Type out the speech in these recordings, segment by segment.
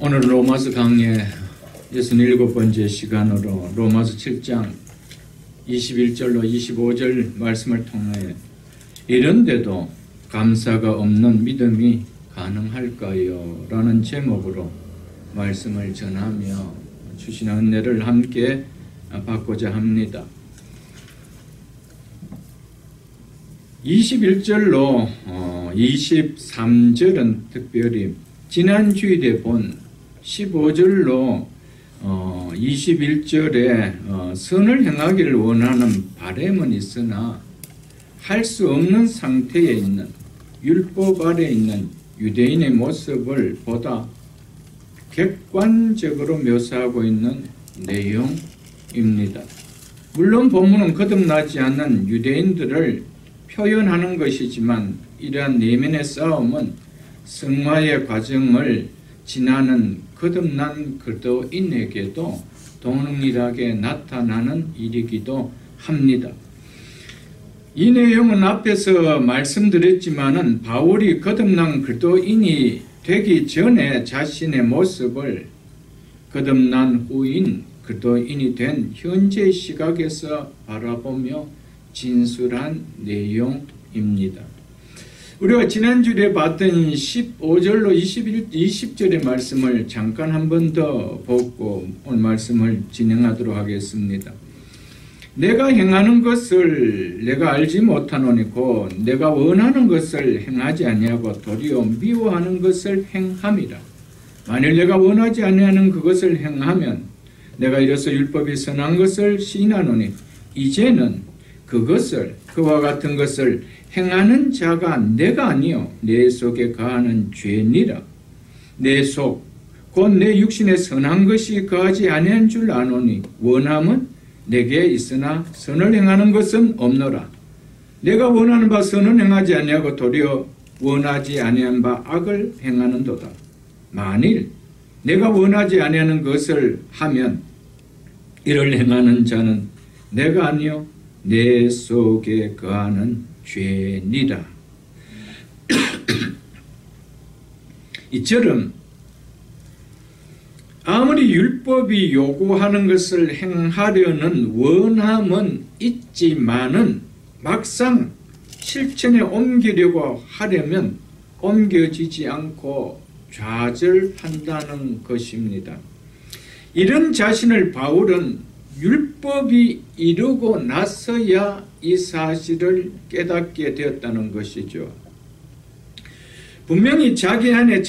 오늘 로마서 강의 67번째 시간으로 로마서 7장 21절로 25절 말씀을 통해 이런데도 감사가 없는 믿음이 가능할까요? 라는 제목으로 말씀을 전하며 주신 은혜를 함께 받고자 합니다. 21절로 23절은 특별히 지난 주일에 본 15절로 21절에 선을 행하기를 원하는 바람은 있으나 할 수 없는 상태에 있는 율법 아래 있는 유대인의 모습을 보다 객관적으로 묘사하고 있는 내용입니다. 물론 본문은 거듭나지 않는 유대인들을 표현하는 것이지만 이러한 내면의 싸움은 성화의 과정을 지나는 거듭난 그리스도인에게도 동일하게 나타나는 일이기도 합니다. 이 내용은 앞에서 말씀드렸지만은 바울이 거듭난 그리스도인이 되기 전에 자신의 모습을 거듭난 후인 그리스도인이 된 현재 시각에서 바라보며 진술한 내용입니다. 우리가 지난주에 봤던 15절로 20절의 말씀을 잠깐 한 번 더 보고 오늘 말씀을 진행하도록 하겠습니다. 내가 행하는 것을 내가 알지 못하노니 곧 내가 원하는 것을 행하지 아니하고 도리어 미워하는 것을 행함이라. 만일 내가 원하지 아니하는 그것을 행하면 내가 이로써 율법이 선한 것을 시인하노니 이제는 그것을 그와 같은 것을 행하는 자가 내가 아니요 내 속에 거하는 죄니라. 내 속 곧 내 육신에 선한 것이 거하지 아니한 줄 아노니 원함은 내게 있으나 선을 행하는 것은 없노라. 내가 원하는 바 선은 행하지 아니하고 도리어 원하지 아니한 바 악을 행하는도다. 만일 내가 원하지 아니하는 것을 하면 이를 행하는 자는 내가 아니요 내 속에 거하는 죄니라. 이처럼 아무리 율법이 요구하는 것을 행하려는 원함은 있지만은 막상 실천에 옮기려고 하려면 옮겨지지 않고 좌절한다는 것입니다. 이런 자신을 바울은 율법이 이루고 나서야 이 사실을 깨닫게 되었다는 것이죠. 분명히 자기 안에는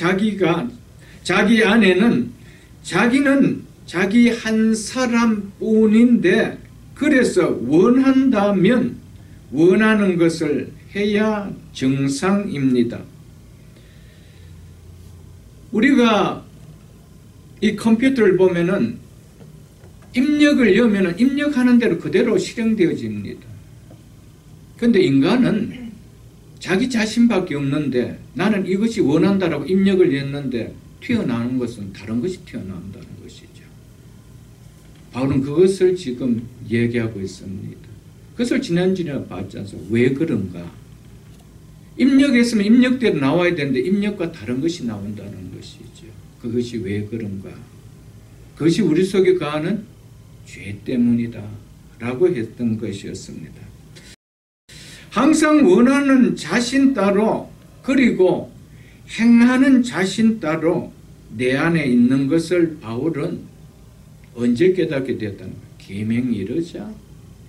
자기는 자기 한 사람뿐인데 그래서 원한다면 원하는 것을 해야 정상입니다. 우리가 이 컴퓨터를 보면은 입력을 넣으면 입력하는 대로 그대로 실행되어집니다. 그런데 인간은 자기 자신밖에 없는데 나는 이것이 원한다라고 입력을 했는데 튀어나오는 것은 다른 것이 튀어나온다는 것이죠. 바울은 그것을 지금 얘기하고 있습니다. 그것을 지난주에 봤지 않습니까? 왜 그런가? 입력했으면 입력대로 나와야 되는데 입력과 다른 것이 나온다는 것이죠. 그것이 왜 그런가? 그것이 우리 속에 거하는 죄 때문이다 라고 했던 것이었습니다. 항상 원하는 자신 따로 그리고 행하는 자신 따로 내 안에 있는 것을 바울은 언제 깨닫게 되었다는 거예요? 계명이 이르자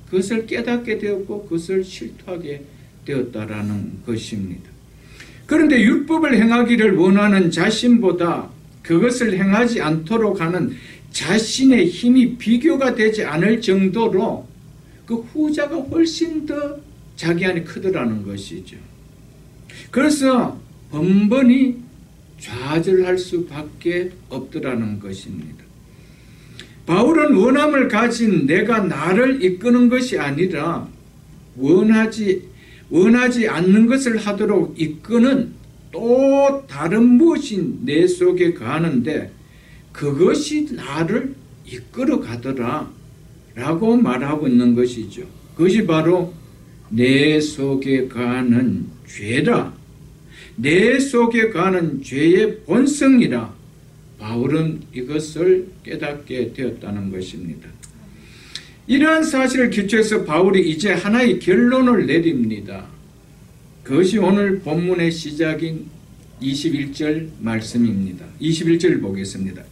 그것을 깨닫게 되었고 그것을 실토하게 되었다라는 것입니다. 그런데 율법을 행하기를 원하는 자신보다 그것을 행하지 않도록 하는 자신의 힘이 비교가 되지 않을 정도로 그 후자가 훨씬 더 자기 안에 크더라는 것이죠. 그래서 번번이 좌절할 수밖에 없더라는 것입니다. 바울은 원함을 가진 내가 나를 이끄는 것이 아니라 원하지 않는 것을 하도록 이끄는 또 다른 무엇이 내 속에 거하는데 그것이 나를 이끌어 가더라 라고 말하고 있는 것이죠. 그것이 바로 내 속에 거하는 죄라. 내 속에 거하는 죄의 본성이라 바울은 이것을 깨닫게 되었다는 것입니다. 이러한 사실을 기초해서 바울이 이제 하나의 결론을 내립니다. 그것이 오늘 본문의 시작인 21절 말씀입니다. 21절 보겠습니다.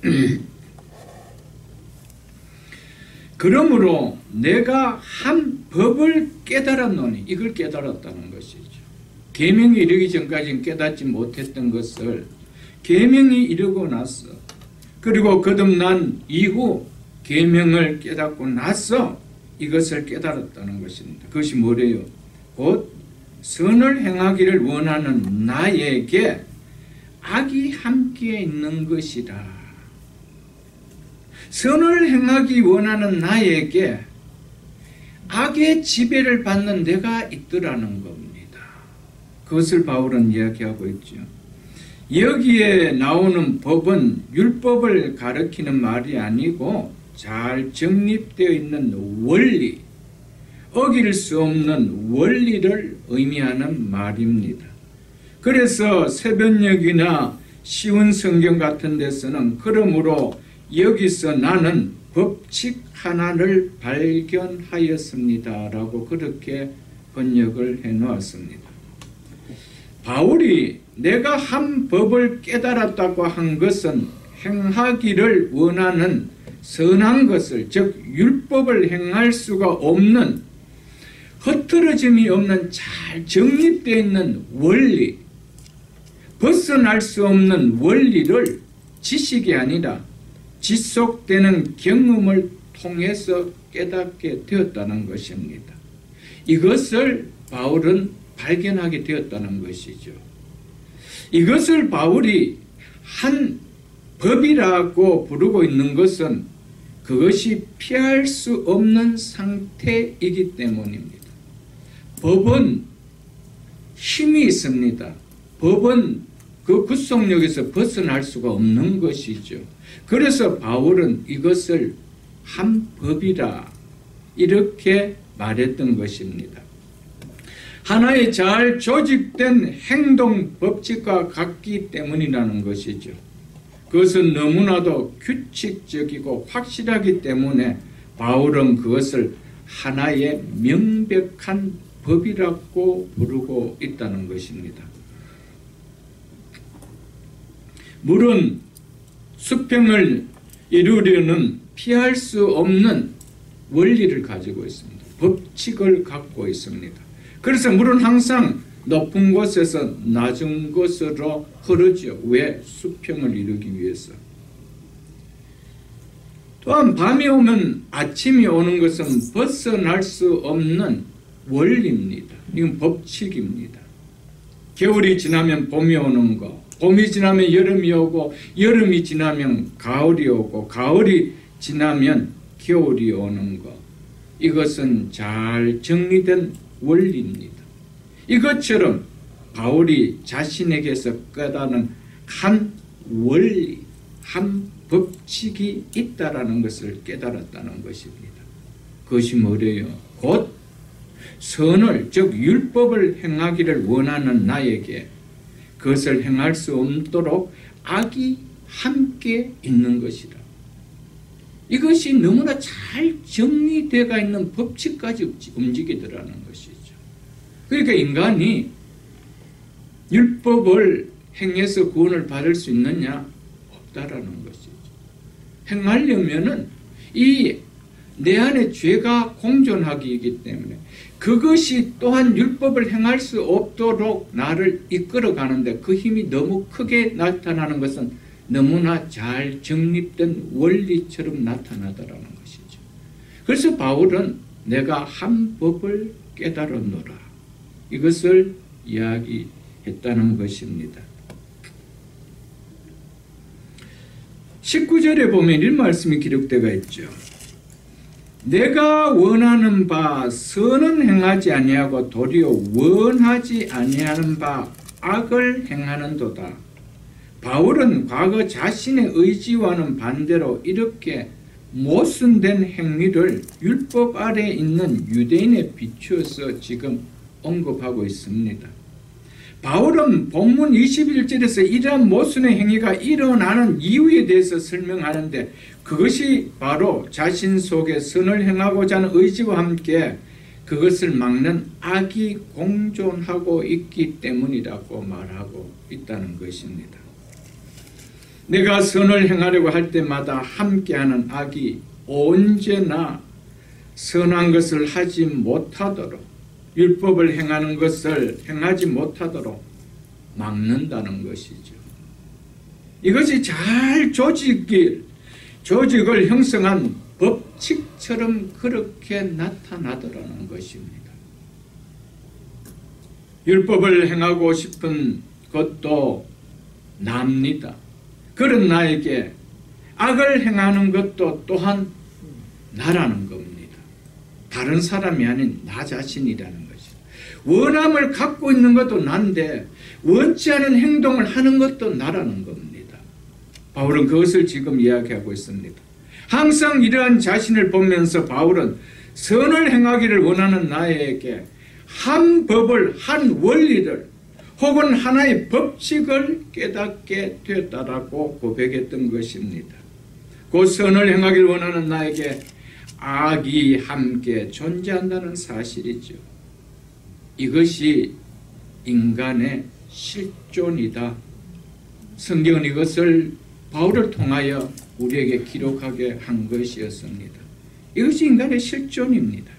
그러므로 내가 한 법을 깨달았노니, 이걸 깨달았다는 것이죠. 계명이 이르기 전까지는 깨닫지 못했던 것을 계명이 이르고 나서, 그리고 거듭난 이후 계명을 깨닫고 나서 이것을 깨달았다는 것입니다. 그것이 뭐래요? 곧 선을 행하기를 원하는 나에게 악이 함께 있는 것이라. 선을 행하기 원하는 나에게 악의 지배를 받는 내가 있더라는 겁니다. 그것을 바울은 이야기하고 있죠. 여기에 나오는 법은 율법을 가리키는 말이 아니고 잘 정립되어 있는 원리, 어길 수 없는 원리를 의미하는 말입니다. 그래서 새벽녘이나 쉬운 성경 같은 데서는 그러므로 여기서 나는 법칙 하나를 발견하였습니다 라고 그렇게 번역을 해 놓았습니다. 바울이 내가 한 법을 깨달았다고 한 것은 행하기를 원하는 선한 것을, 즉 율법을 행할 수가 없는, 흐트러짐이 없는 잘 정립되어 있는 원리, 벗어날 수 없는 원리를 지식이 아니라 지속되는 경험을 통해서 깨닫게 되었다는 것입니다. 이것을 바울은 발견하게 되었다는 것이죠. 이것을 바울이 한 법이라고 부르고 있는 것은 그것이 피할 수 없는 상태이기 때문입니다. 법은 힘이 있습니다. 법은 그 구속력에서 벗어날 수가 없는 것이죠. 그래서 바울은 이것을 한 법이라 이렇게 말했던 것입니다. 하나의 잘 조직된 행동 법칙과 같기 때문이라는 것이죠. 그것은 너무나도 규칙적이고 확실하기 때문에 바울은 그것을 하나의 명백한 법이라고 부르고 있다는 것입니다. 물은 수평을 이루려는 피할 수 없는 원리를 가지고 있습니다. 법칙을 갖고 있습니다. 그래서 물은 항상 높은 곳에서 낮은 곳으로 흐르죠. 왜? 수평을 이루기 위해서. 또한 밤이 오면 아침이 오는 것은 벗어날 수 없는 원리입니다. 이건 법칙입니다. 겨울이 지나면 봄이 오는 거, 봄이 지나면 여름이 오고, 여름이 지나면 가을이 오고, 가을이 지나면 겨울이 오는 것. 이것은 잘 정리된 원리입니다. 이것처럼 바울이 자신에게서 깨닫는 한 원리, 한 법칙이 있다라는 것을 깨달았다는 것입니다. 그것이 뭐래요? 곧 선을, 즉 율법을 행하기를 원하는 나에게 그것을 행할 수 없도록 악이 함께 있는 것이라. 이것이 너무나 잘 정리되어 있는 법칙까지 움직이더라는 것이죠. 그러니까 인간이 율법을 행해서 구원을 받을 수 있느냐? 없다라는 것이죠. 행하려면은 이 내 안에 죄가 공존하기이기 때문에 그것이 또한 율법을 행할 수 없도록 나를 이끌어가는데 그 힘이 너무 크게 나타나는 것은 너무나 잘 정립된 원리처럼 나타나더라는 것이죠. 그래서 바울은 내가 한 법을 깨달았노라, 이것을 이야기했다는 것입니다. 19절에 보면 이 말씀이 기록되어 있죠. 내가 원하는 바 선은 행하지 아니하고 도리어 원하지 아니하는 바 악을 행하는도다. 바울은 과거 자신의 의지와는 반대로 이렇게 모순된 행위를 율법 아래에 있는 유대인에 비추어서 지금 언급하고 있습니다. 바울은 본문 21절에서 이러한 모순의 행위가 일어나는 이유에 대해서 설명하는데 그것이 바로 자신 속에 선을 행하고자 하는 의지와 함께 그것을 막는 악이 공존하고 있기 때문이라고 말하고 있다는 것입니다. 내가 선을 행하려고 할 때마다 함께하는 악이 언제나 선한 것을 하지 못하도록 율법을 행하는 것을 행하지 못하도록 막는다는 것이죠. 이것이 잘 조직을 형성한 법칙처럼 그렇게 나타나더라는 것입니다. 율법을 행하고 싶은 것도 납니다. 그런 나에게 악을 행하는 것도 또한 나라는 겁니다. 다른 사람이 아닌 나 자신이라는 것이죠. 원함을 갖고 있는 것도 난데 원치 않은 행동을 하는 것도 나라는 겁니다. 바울은 그것을 지금 이야기하고 있습니다. 항상 이러한 자신을 보면서 바울은 선을 행하기를 원하는 나에게 한 법을, 한 원리를 혹은 하나의 법칙을 깨닫게 되었다라고 고백했던 것입니다. 그 선을 행하기를 원하는 나에게 악이 함께 존재한다는 사실이죠. 이것이 인간의 실존이다. 성경은 이것을 바울을 통하여 우리에게 기록하게 한 것이었습니다. 이것이 인간의 실존입니다.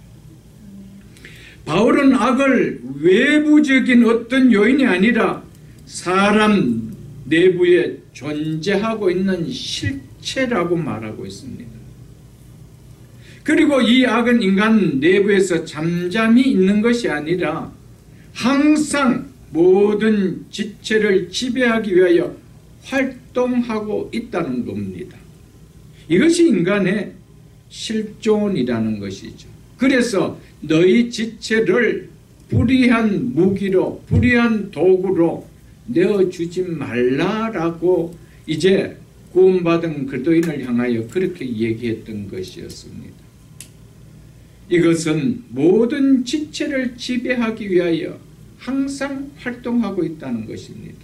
바울은 악을 외부적인 어떤 요인이 아니라 사람 내부에 존재하고 있는 실체라고 말하고 있습니다. 그리고 이 악은 인간 내부에서 잠잠히 있는 것이 아니라 항상 모든 지체를 지배하기 위하여 활동하고 있다는 겁니다. 이것이 인간의 실존이라는 것이죠. 그래서 너희 지체를 불의한 무기로, 불의한 도구로 내어주지 말라라고 이제 구원받은 그리스도인을 향하여 그렇게 얘기했던 것이었습니다. 이것은 모든 지체를 지배하기 위하여 항상 활동하고 있다는 것입니다.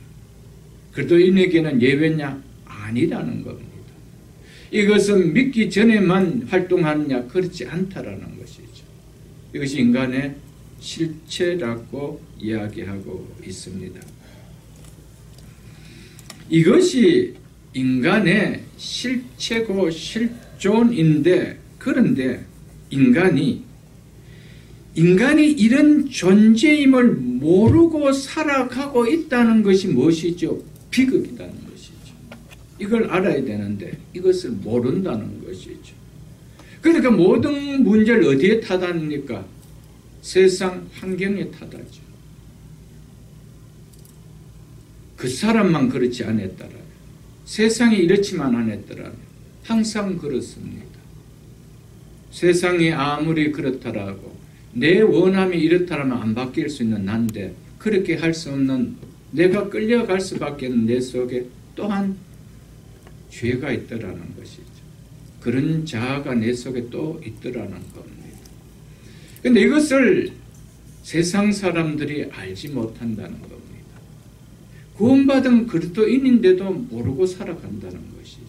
그리스도인에게는 예외냐? 아니라는 겁니다. 이것은 믿기 전에만 활동하느냐? 그렇지 않다라는 것이죠. 이것이 인간의 실체라고 이야기하고 있습니다. 이것이 인간의 실체고 실존인데, 그런데 인간이 이런 존재임을 모르고 살아가고 있다는 것이 무엇이죠? 비극이라는 것이죠. 이걸 알아야 되는데 이것을 모른다는 것이죠. 그러니까 모든 문제를 어디에 타다닙니까? 세상 환경에 타다죠. 그 사람만 그렇지 않았더라면, 세상이 이렇지만 않았더라면 항상 그렇습니다. 세상이 아무리 그렇더라고 내 원함이 이렇다면 안 바뀔 수 있는 난데 그렇게 할 수 없는 내가 끌려갈 수밖에 없는 내 속에 또한 죄가 있더라는 것이죠. 그런 자아가 내 속에 또 있더라는 겁니다. 그런데 이것을 세상 사람들이 알지 못한다는 겁니다. 구원받은 그리스도인인데도 모르고 살아간다는 것이죠.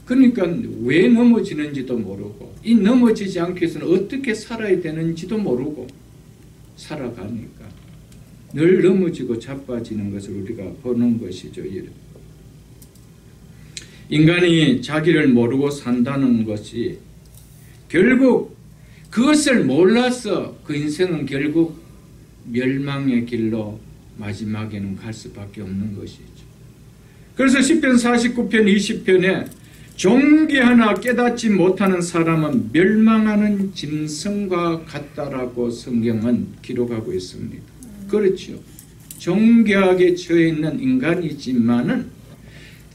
그러니까 왜 넘어지는지도 모르고 이 넘어지지 않기 위해서는 어떻게 살아야 되는지도 모르고 살아가니까 늘 넘어지고 자빠지는 것을 우리가 보는 것이죠. 인간이 자기를 모르고 산다는 것이 결국 그것을 몰라서 그 인생은 결국 멸망의 길로 마지막에는 갈 수밖에 없는 것이죠. 그래서 시편 49편 20편에 종기 하나 깨닫지 못하는 사람은 멸망하는 짐승과 같다라고 성경은 기록하고 있습니다. 그렇죠. 종교하게 처해 있는 인간이지만은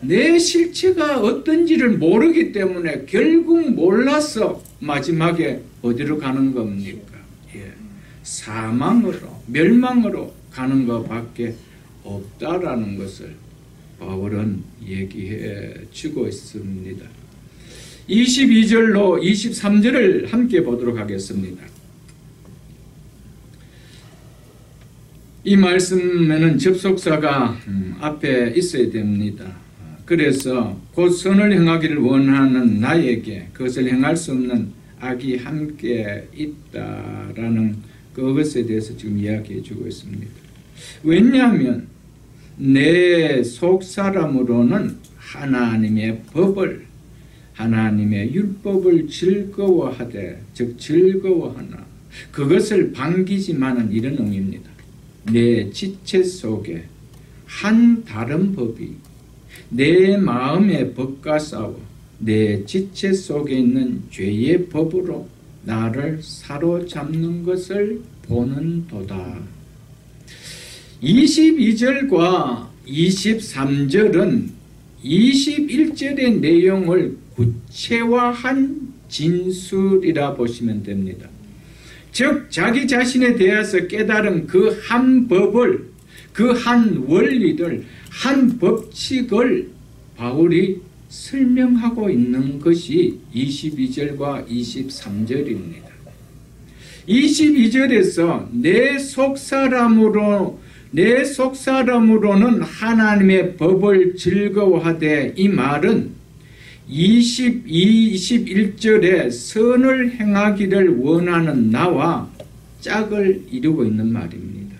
내 실체가 어떤지를 모르기 때문에 결국 몰라서 마지막에 어디로 가는 겁니까? 사망으로, 멸망으로 가는 것밖에 없다라는 것을 바울은 얘기해 주고 있습니다. 22절로 23절을 함께 보도록 하겠습니다. 이 말씀에는 접속사가 앞에 있어야 됩니다. 그래서 곧 선을 행하기를 원하는 나에게 그것을 행할 수 없는 악이 함께 있다라는 그것에 대해서 지금 이야기해 주고 있습니다. 왜냐하면 내 속사람으로는 하나님의 법을, 하나님의 율법을 즐거워하되, 즉 즐거워하나 그것을 반기지만은 이런 의미입니다. 내 지체 속에 한 다른 법이 내 마음의 법과 싸워 내 지체 속에 있는 죄의 법으로 나를 사로잡는 것을 보는도다. 22절과 23절은 21절의 내용을 구체화한 진술이라 보시면 됩니다. 즉 자기 자신에 대해서 깨달은 그 한 법을, 그 한 원리를, 한 법칙을 바울이 설명하고 있는 것이 22절과 23절입니다. 22절에서 내 속사람으로는 하나님의 법을 즐거워하되, 이 말은 21절에 선을 행하기를 원하는 나와 짝을 이루고 있는 말입니다.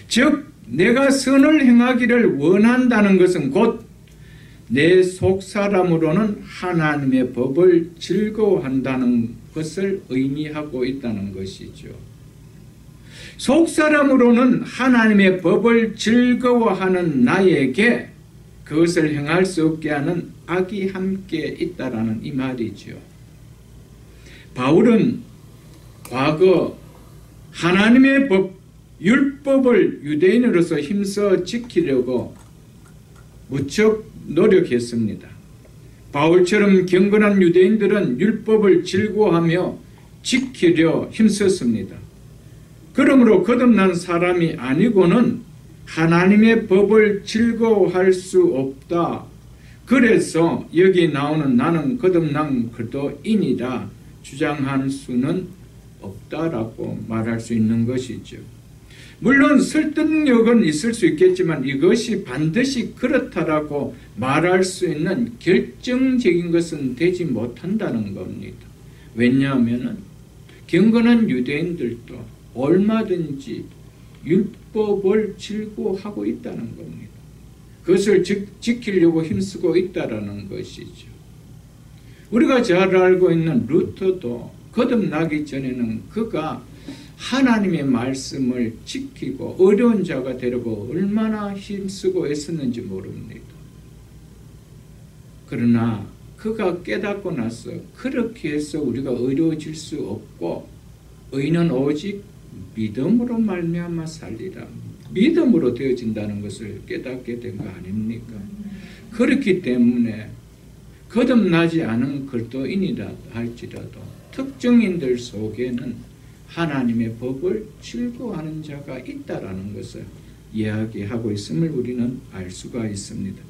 즉 내가 선을 행하기를 원한다는 것은 곧 내 속사람으로는 하나님의 법을 즐거워한다는 것을 의미하고 있다는 것이죠. 속사람으로는 하나님의 법을 즐거워하는 나에게 그것을 행할 수 없게 하는 악이 함께 있다라는 이 말이죠. 바울은 과거 하나님의 법, 율법을 유대인으로서 힘써 지키려고 무척 노력했습니다. 바울처럼 경건한 유대인들은 율법을 즐거워하며 지키려 힘썼습니다. 그러므로 거듭난 사람이 아니고는 하나님의 법을 즐거워할 수 없다. 그래서 여기 나오는 나는 거듭난 그리스도인이라 주장할 수는 없다라고 말할 수 있는 것이죠. 물론 설득력은 있을 수 있겠지만 이것이 반드시 그렇다라고 말할 수 있는 결정적인 것은 되지 못한다는 겁니다. 왜냐하면 경건한 유대인들도 얼마든지 율법을 즐거워하고 있다는 겁니다. 그것을 지키려고 힘쓰고 있다는 것이죠. 우리가 잘 알고 있는 루터도 거듭나기 전에는 그가 하나님의 말씀을 지키고 어려운 자가 되려고 얼마나 힘쓰고 애썼는지 모릅니다. 그러나 그가 깨닫고 나서 그렇게 해서 우리가 어려워질 수 없고 의인은 오직 믿음으로 말미암아 살리라. 믿음으로 되어진다는 것을 깨닫게 된 거 아닙니까? 그렇기 때문에 거듭나지 않은 그리스도인이라 할지라도 특정인들 속에는 하나님의 법을 즐거워하는 자가 있다라는 것을 이야기하고 있음을 우리는 알 수가 있습니다.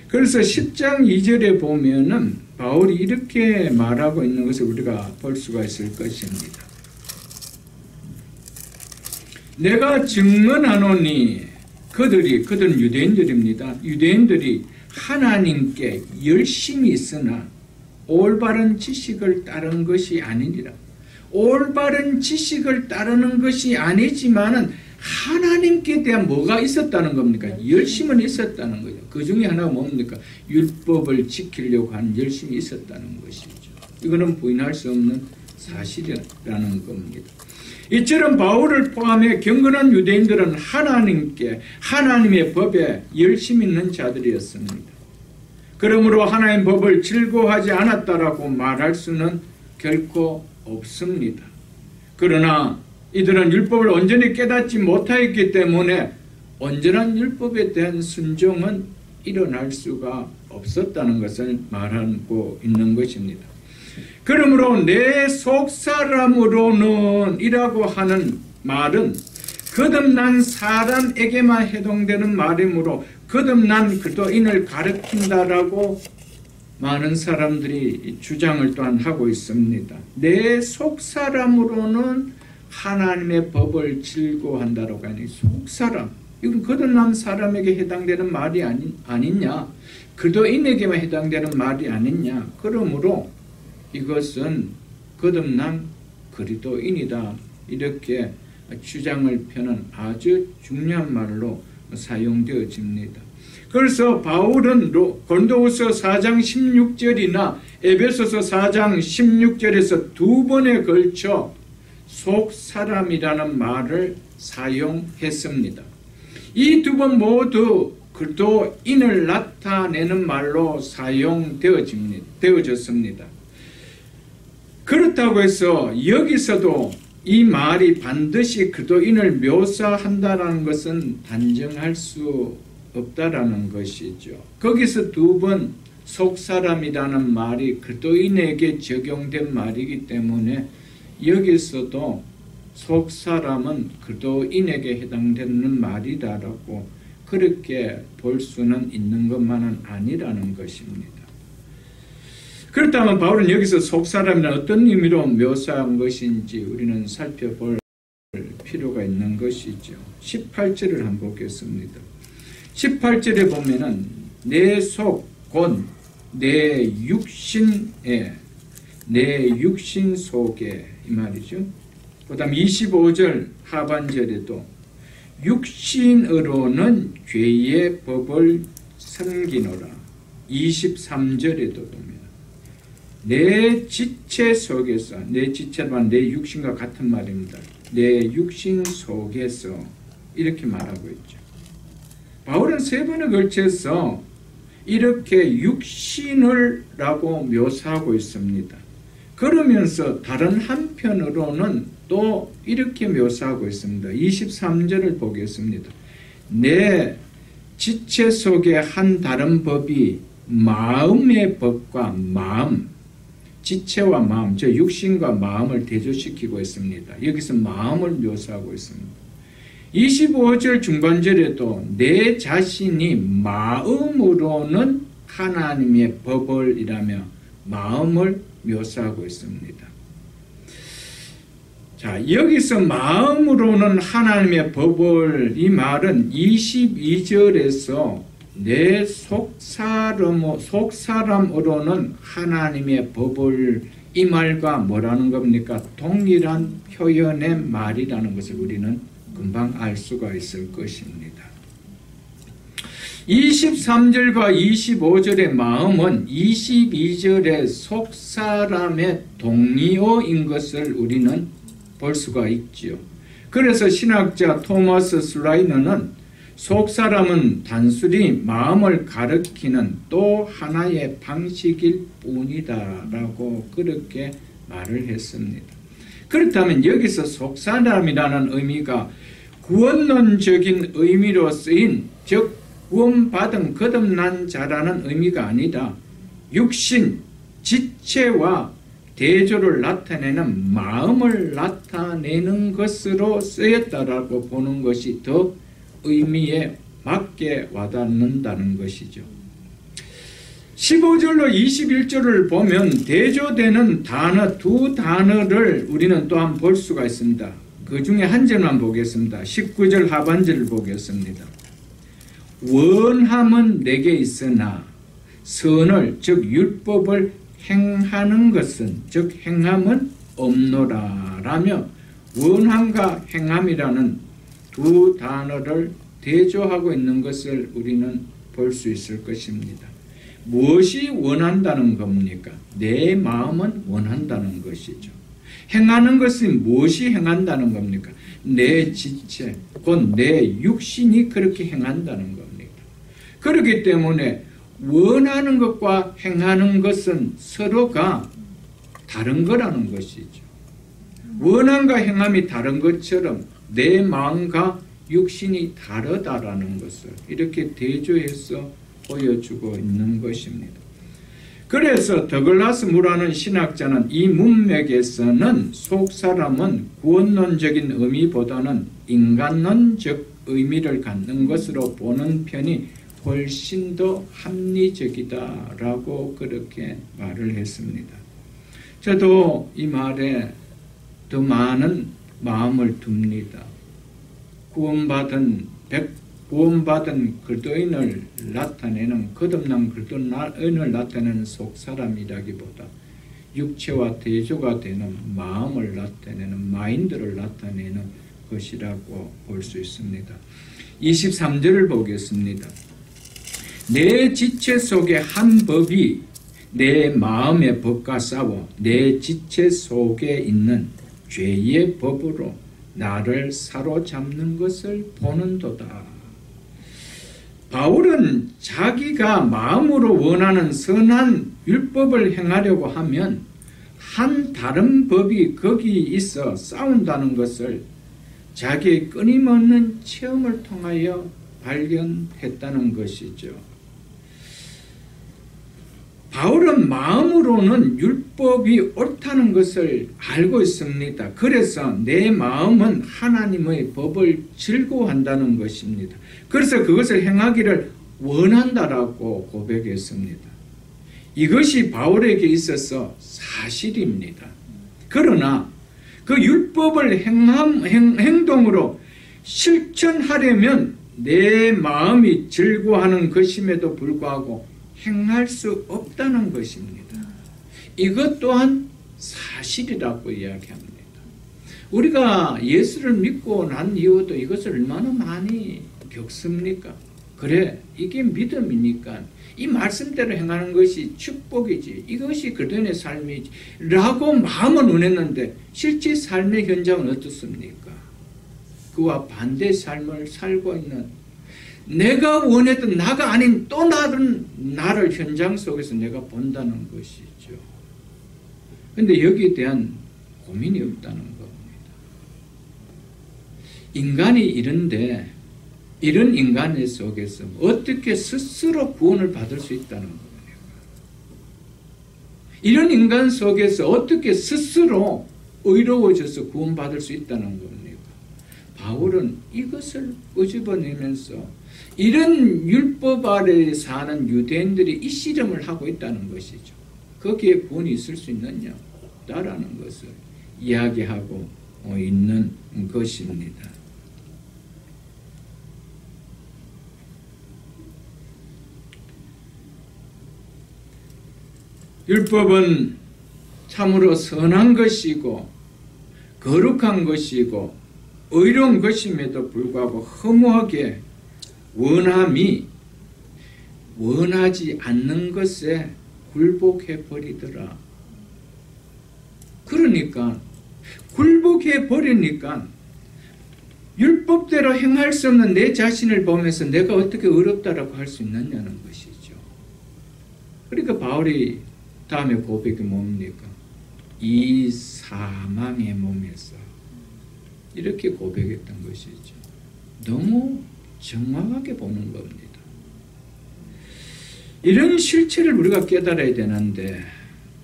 그래서 10장 2절에 보면은 바울이 이렇게 말하고 있는 것을 우리가 볼 수가 있을 것입니다. 내가 증언하노니 그들은 유대인들입니다. 유대인들이 하나님께 열심히 있으나 올바른 지식을 따른 것이 아니니라. 올바른 지식을 따르는 것이 아니지만은 하나님께 대한 뭐가 있었다는 겁니까? 열심은 있었다는 거죠. 그 중에 하나가 뭡니까? 율법을 지키려고 하는 열심이 있었다는 것이죠. 이거는 부인할 수 없는 사실이라는 겁니다. 이처럼 바울을 포함해 경건한 유대인들은 하나님의 법에 열심 있는 자들이었습니다. 그러므로 하나님의 법을 즐거워하지 않았다라고 말할 수는 결코 없습니다. 그러나 이들은 율법을 온전히 깨닫지 못하였기 때문에 온전한 율법에 대한 순종은 일어날 수가 없었다는 것을 말하고 있는 것입니다. 그러므로 내 속사람으로는 이라고 하는 말은 거듭난 사람에게만 해당되는 말이므로 거듭난 그리스도인을 가리킨다라고 많은 사람들이 주장을 또한 하고 있습니다. 내 속사람으로는 하나님의 법을 질고한다라고 하니 속사람, 이건 거듭난 사람에게 해당되는 말이 아니냐, 그리스도인에게만 해당되는 말이 아니냐. 그러므로 이것은 거듭난 그리스도인이다, 이렇게 주장을 펴는 아주 중요한 말로 사용되어집니다. 그래서 바울은 고린도후서 4장 16절이나 에베소서 4장 16절에서 두 번에 걸쳐 속사람이라는 말을 사용했습니다. 이 두 번 모두 그리스도인을 나타내는 말로 사용되어졌습니다. 그렇다고 해서 여기서도 이 말이 반드시 그리스도인을 묘사한다는 것은 단정할 수 없다라는 것이죠. 거기서 두 번 속사람이라는 말이 그리스도인에게 적용된 말이기 때문에 여기서도 속사람은 그리스도인에게 해당되는 말이다라고 그렇게 볼 수는 있는 것만은 아니라는 것입니다. 그렇다면 바울은 여기서 속사람이란 어떤 의미로 묘사한 것인지 우리는 살펴볼 필요가 있는 것이죠. 18절을 한번 보겠습니다. 18절에 보면은 내 속 곧 내 육신에, 내 육신 속에, 이 말이죠. 그 다음 25절 하반절에도 육신으로는 죄의 법을 섬기노라. 23절에도 보면 내 지체 속에서, 내 지체만 내 육신과 같은 말입니다. 내 육신 속에서, 이렇게 말하고 있죠. 바울은 세 번에 걸쳐서 이렇게 육신을 라고 묘사하고 있습니다. 그러면서 다른 한편으로는 또 이렇게 묘사하고 있습니다. 23절을 보겠습니다. 내 지체 속에 한 다른 법이 마음의 법과 마음, 지체와 마음, 저 육신과 마음을 대조시키고 있습니다. 여기서 마음을 묘사하고 있습니다. 25절 중반절에도 내 자신이 마음으로는 하나님의 법을 이라며 마음을 묘사하고 있습니다. 자, 여기서 마음으로는 하나님의 법을, 이 말은 22절에서 내 속사람으로는 하나님의 법을, 이 말과 뭐라는 겁니까? 동일한 표현의 말이라는 것을 우리는 금방 알 수가 있을 것입니다. 23절과 25절의 마음은 22절의 속사람의 동의어인 것을 우리는 볼 수가 있지요. 그래서 신학자 토마스 슬라이너는 속사람은 단순히 마음을 가리키는 또 하나의 방식일 뿐이다 라고 그렇게 말을 했습니다. 그렇다면 여기서 속사람이라는 의미가 구원론적인 의미로 쓰인, 즉 구원받은 거듭난 자라는 의미가 아니라 육신, 지체와 대조를 나타내는 마음을 나타내는 것으로 쓰였다라고 보는 것이 더 의미에 맞게 와닿는다는 것이죠. 15절로 21절을 보면 대조되는 단어, 두 단어를 우리는 또한 볼 수가 있습니다. 그 중에 한 절만 보겠습니다. 19절 하반절을 보겠습니다. 원함은 내게 있으나 선을, 즉 율법을 행하는 것은, 즉 행함은 없노라 라며 원함과 행함이라는 두 단어를 대조하고 있는 것을 우리는 볼 수 있을 것입니다. 무엇이 원한다는 겁니까? 내 마음은 원한다는 것이죠. 행하는 것은 무엇이 행한다는 겁니까? 내 지체, 곧 내 육신이 그렇게 행한다는 겁니다. 그렇기 때문에 원하는 것과 행하는 것은 서로가 다른 거라는 것이죠. 원함과 행함이 다른 것처럼 내 마음과 육신이 다르다라는 것을 이렇게 대조해서 보여주고 있는 것입니다. 그래서 더글라스 무라는 신학자는 이 문맥에서는 속사람은 구원론적인 의미보다는 인간론적 의미를 갖는 것으로 보는 편이 훨씬 더 합리적이다라고 그렇게 말을 했습니다. 저도 이 말에 더 많은 마음을 둡니다. 구원받은 그리스도인을 나타내는 거듭난 그리스도인을 나타내는 속사람이라기보다 육체와 대조가 되는 마음을 나타내는 마인드를 나타내는 것이라고 볼 수 있습니다. 23절을 보겠습니다. 내 지체 속에 한 법이 내 마음의 법과 싸워 내 지체 속에 있는 죄의 법으로 나를 사로잡는 것을 보는도다. 바울은 자기가 마음으로 원하는 선한 율법을 행하려고 하면 한 다른 법이 거기 있어 싸운다는 것을 자기의 끊임없는 체험을 통하여 발견했다는 것이죠. 바울은 마음으로는 율법이 옳다는 것을 알고 있습니다. 그래서 내 마음은 하나님의 법을 즐거워한다는 것입니다. 그래서 그것을 행하기를 원한다라고 고백했습니다. 이것이 바울에게 있어서 사실입니다. 그러나 그 율법을 행동으로 실천하려면 내 마음이 즐거워하는 것임에도 불구하고 행할 수 없다는 것입니다. 이것 또한 사실이라고 이야기합니다. 우리가 예수를 믿고 난 이후도 이것을 얼마나 많이 겪습니까? 그래, 이게 믿음이니까 이 말씀대로 행하는 것이 축복이지, 이것이 그들의 삶이지 라고 마음은 원했는데 실제 삶의 현장은 어떻습니까? 그와 반대의 삶을 살고 있는, 내가 원했던 나가 아닌 또 다른 나를 현장 속에서 내가 본다는 것이죠. 그런데 여기에 대한 고민이 없다는 겁니다. 인간이 이런데 이런 인간 속에서 어떻게 스스로 구원을 받을 수 있다는 겁니까? 이런 인간 속에서 어떻게 스스로 의로워져서 구원받을 수 있다는 겁니까? 바울은 이것을 끄집어내면서 이런 율법 아래에 사는 유대인들이 이 씨름을 하고 있다는 것이죠. 거기에 구원이 있을 수 있느냐? 없다라는 것을 이야기하고 있는 것입니다. 율법은 참으로 선한 것이고 거룩한 것이고 의로운 것임에도 불구하고 허무하게 원함이 원하지 않는 것에 굴복해버리더라. 그러니까 굴복해버리니까 율법대로 행할 수 없는 내 자신을 보면서 내가 어떻게 어렵다라고 할 수 있느냐는 것이죠. 그러니까 바울이 다음에 고백이 뭡니까? 이 사망의 몸에서 이렇게 고백했던 것이죠. 너무 정확하게 보는 겁니다. 이런 실체를 우리가 깨달아야 되는데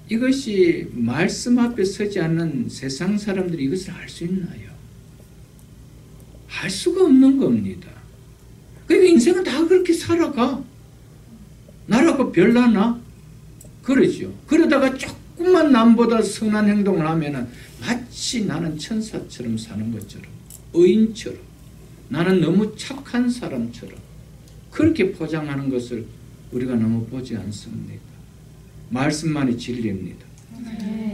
이것이 말씀 앞에 서지 않는 세상 사람들이 이것을 알 수 있나요? 알 수가 없는 겁니다. 그러니까 인생은 다 그렇게 살아가. 나라고 별나나? 그러죠. 그러다가 조금만 남보다 선한 행동을 하면은 마치 나는 천사처럼 사는 것처럼, 의인처럼, 나는 너무 착한 사람처럼 그렇게 포장하는 것을 우리가 너무 보지 않습니까? 말씀만이 진리입니다.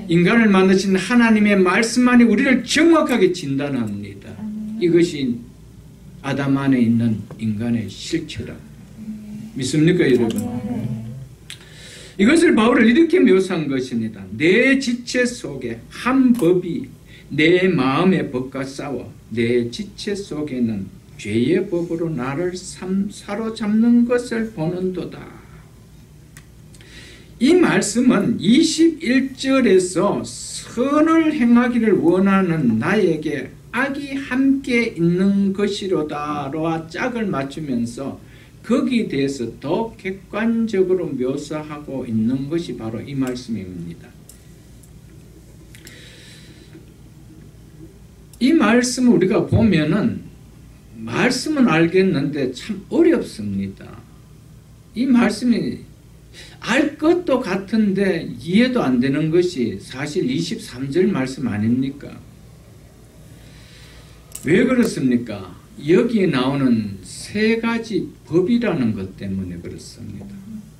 인간을 만드신 하나님의 말씀만이 우리를 정확하게 진단합니다. 이것이 아담 안에 있는 인간의 실체라. 믿습니까, 여러분? 이것을 바울은 이렇게 묘사한 것입니다. 내 지체 속에 한 법이 내 마음의 법과 싸워 내 지체 속에는 죄의 법으로 나를 사로잡는 것을 보는도다. 이 말씀은 21절에서 선을 행하기를 원하는 나에게 악이 함께 있는 것이로다와 짝을 맞추면서 거기에 대해서 더 객관적으로 묘사하고 있는 것이 바로 이 말씀입니다. 이 말씀을 우리가 보면은 말씀은 알겠는데 참 어렵습니다. 이 말씀이 알 것도 같은데 이해도 안 되는 것이 사실 23절 말씀 아닙니까? 왜 그렇습니까? 여기 나오는 세 가지 법이라는 것 때문에 그렇습니다.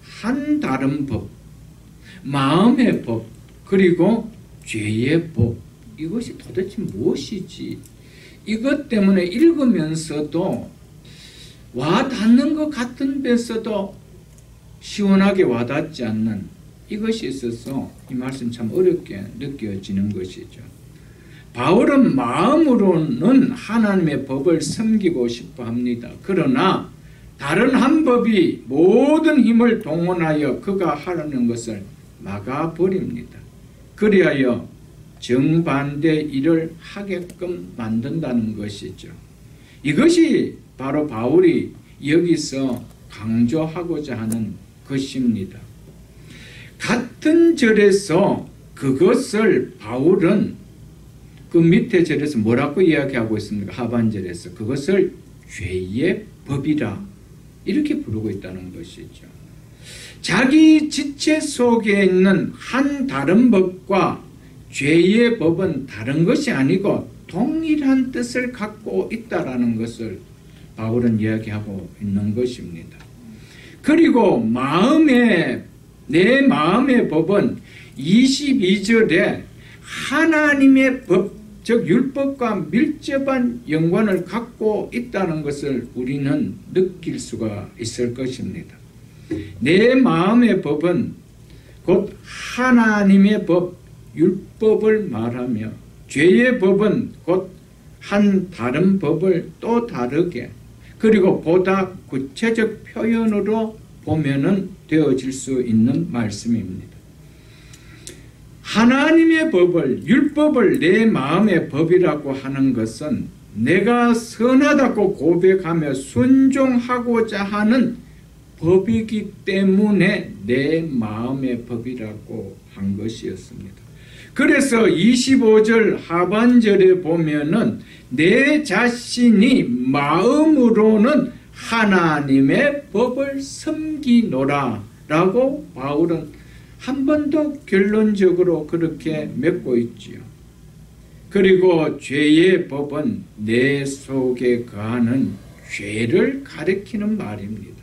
한 다른 법, 마음의 법, 그리고 죄의 법. 이것이 도대체 무엇이지? 이것 때문에 읽으면서도 와닿는 것 같은 데서도 시원하게 와닿지 않는 이것이 있어서 이 말씀 참 어렵게 느껴지는 것이죠. 바울은 마음으로는 하나님의 법을 섬기고 싶어 합니다. 그러나 다른 한 법이 모든 힘을 동원하여 그가 하려는 것을 막아버립니다. 그리하여 정반대 일을 하게끔 만든다는 것이죠. 이것이 바로 바울이 여기서 강조하고자 하는 것입니다. 같은 절에서 그것을 바울은 그 밑에 절에서 뭐라고 이야기하고 있습니까? 하반절에서 그것을 죄의 법이라 이렇게 부르고 있다는 것이죠. 자기 지체 속에 있는 한 다른 법과 죄의 법은 다른 것이 아니고 동일한 뜻을 갖고 있다라는 것을 바울은 이야기하고 있는 것입니다. 그리고 내 마음의 법은 22절에 하나님의 법, 즉 율법과 밀접한 연관을 갖고 있다는 것을 우리는 느낄 수가 있을 것입니다. 내 마음의 법은 곧 하나님의 법, 율법을 말하며 죄의 법은 곧 한 다른 법을 또 다르게 그리고 보다 구체적 표현으로 보면은 되어질 수 있는 말씀입니다. 하나님의 법을, 율법을 내 마음의 법이라고 하는 것은 내가 선하다고 고백하며 순종하고자 하는 법이기 때문에 내 마음의 법이라고 한 것이었습니다. 그래서 25절 하반절에 보면은 내 자신이 마음으로는 하나님의 법을 섬기노라 라고 바울은 한 번 더 결론적으로 그렇게 맺고 있지요. 그리고 죄의 법은 내 속에 거하는 죄를 가리키는 말입니다.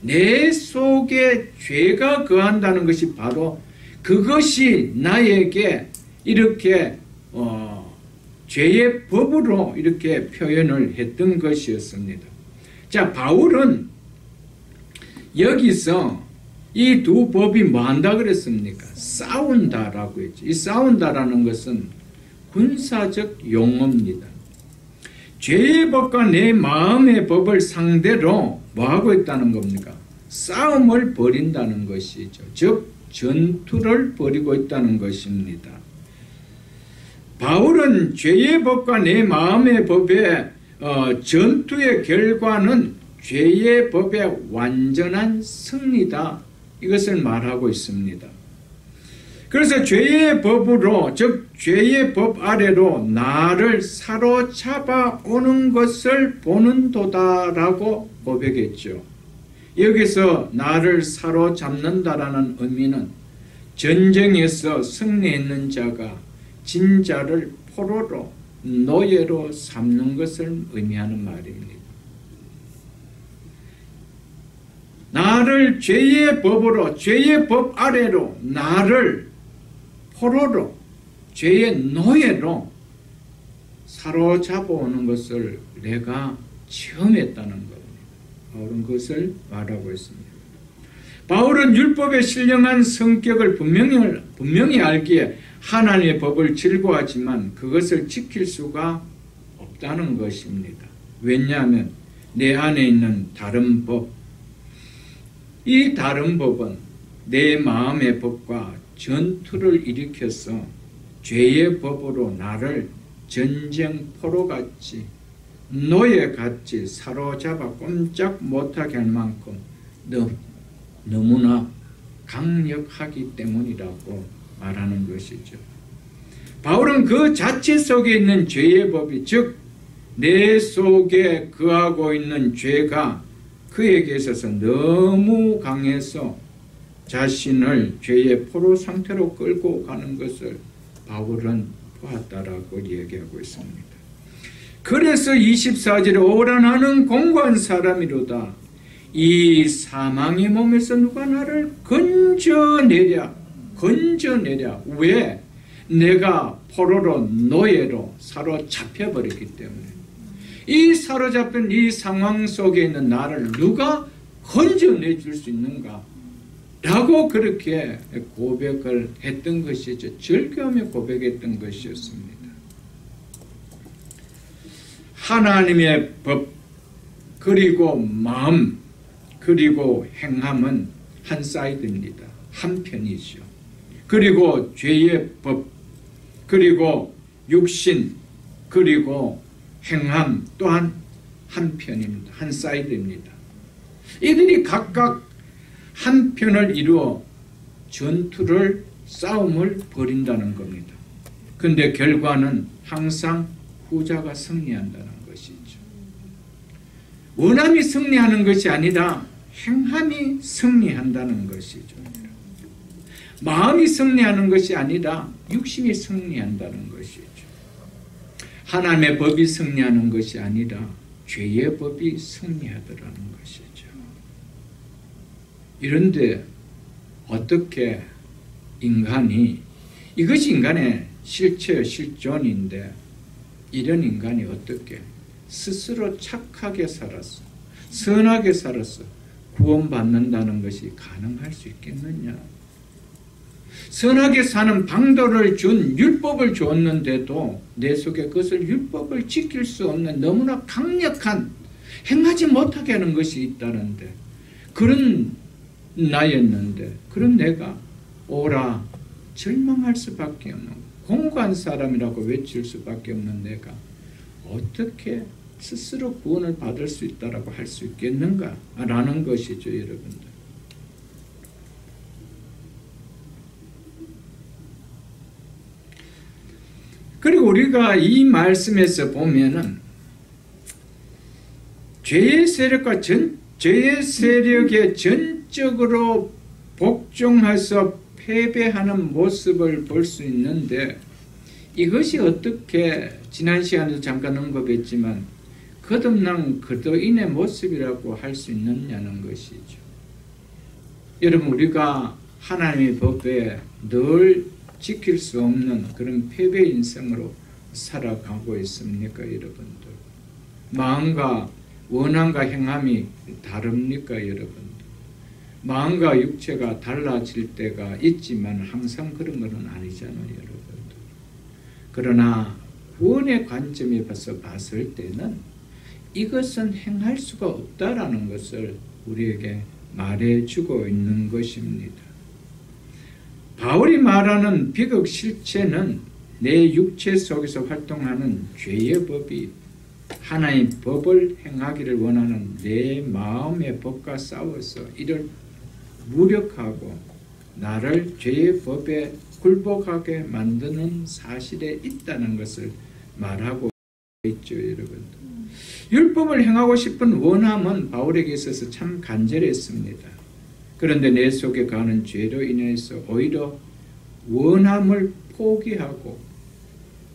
내 속에 죄가 거한다는 것이 바로 그것이 나에게 이렇게 죄의 법으로 이렇게 표현을 했던 것이었습니다. 자, 바울은 여기서 이 두 법이 뭐 한다 그랬습니까? 싸운다라고 했죠. 이 싸운다라는 것은 군사적 용어입니다. 죄의 법과 내 마음의 법을 상대로 뭐 하고 있다는 겁니까? 싸움을 벌인다는 것이죠. 즉 전투를 벌이고 있다는 것입니다. 바울은 죄의 법과 내 마음의 법의 전투의 결과는 죄의 법의 완전한 승리다. 이것을 말하고 있습니다. 그래서 죄의 법으로, 즉 죄의 법 아래로 나를 사로잡아 오는 것을 보는도다라고 고백했죠. 여기서 나를 사로잡는다라는 의미는 전쟁에서 승리했는 자가 진 자를 포로로, 노예로 삼는 것을 의미하는 말입니다. 나를 죄의 법으로, 죄의 법 아래로 나를 포로로, 죄의 노예로 사로잡아 오는 것을 내가 체험했다는 겁니다. 바울은 그것을 말하고 있습니다. 바울은 율법의 신령한 성격을 분명히 알기에 하나님의 법을 즐거워하지만 그것을 지킬 수가 없다는 것입니다. 왜냐하면 내 안에 있는 다른 법, 이 다른 법은 내 마음의 법과 전투를 일으켜서 죄의 법으로 나를 전쟁포로같이 노예같이 사로잡아 꼼짝 못하게 할 만큼 너무나 강력하기 때문이라고 말하는 것이죠. 바울은 그 자체 속에 있는 죄의 법이, 즉 내 속에 거하고 있는 죄가 그에게 있어서 너무 강해서 자신을 죄의 포로 상태로 끌고 가는 것을 바울은 보았다라고 얘기하고 있습니다. 그래서 24절에 오라 나는 공고한 사람이로다. 이 사망의 몸에서 누가 나를 건져내랴. 왜? 내가 포로로 노예로 사로잡혀버렸기 때문에. 이 사로잡힌 이 상황 속에 있는 나를 누가 건져내줄 수 있는가? 라고 그렇게 고백을 했던 것이죠. 절규하며 고백했던 것이었습니다. 하나님의 법, 그리고 마음, 그리고 행함은 한 사이드입니다. 한 편이죠. 그리고 죄의 법, 그리고 육신, 그리고 행함 또한 한 편입니다. 한 사이드입니다. 이들이 각각 한 편을 이루어 전투를, 싸움을 벌인다는 겁니다. 근데 결과는 항상 후자가 승리한다는 것이죠. 원함이 승리하는 것이 아니라 행함이 승리한다는 것이죠. 마음이 승리하는 것이 아니라 육신이 승리한다는 것이죠. 하나님의 법이 승리하는 것이 아니라 죄의 법이 승리하더라는 것이죠. 이런데 어떻게 인간이, 이것이 인간의 실체요, 실존인데, 이런 인간이 어떻게 스스로 착하게 살았어, 선하게 살았어 구원받는다는 것이 가능할 수 있겠느냐? 선하게 사는 방도를 준, 율법을 주었는데도 내 속에 그것을, 율법을 지킬 수 없는 너무나 강력한, 행하지 못하게 하는 것이 있다는데, 그런 나였는데, 그런 내가 오라 절망할 수밖에 없는, 공고한 사람이라고 외칠 수밖에 없는 내가 어떻게 스스로 구원을 받을 수 있다라고 할 수 있겠는가? 라는 것이죠, 여러분들. 그리고 우리가 이 말씀에서 보면은 죄의 세력에 전적으로 복종해서 패배하는 모습을 볼 수 있는데, 이것이 어떻게 지난 시간에도 잠깐 언급했지만 거듭난 그리스도인의 모습이라고 할 수 있느냐는 것이죠. 여러분, 우리가 하나님의 법에 늘 지킬 수 없는 그런 패배 인생으로 살아가고 있습니까, 여러분들? 마음과 원함과 행함이 다릅니까, 여러분들? 마음과 육체가 달라질 때가 있지만 항상 그런 것은 아니잖아요, 여러분들. 그러나 구원의 관점에서 봤을 때는 이것은 행할 수가 없다라는 것을 우리에게 말해주고 있는 것입니다. 바울이 말하는 비극 실체는 내 육체 속에서 활동하는 죄의 법이 하나님의 법을 행하기를 원하는 내 마음의 법과 싸워서 이를 무력하고 나를 죄의 법에 굴복하게 만드는 사실에 있다는 것을 말하고 있죠, 여러분. 율법을 행하고 싶은 원함은 바울에게 있어서 참 간절했습니다. 그런데 내 속에 가는 죄로 인해서 오히려 원함을 포기하고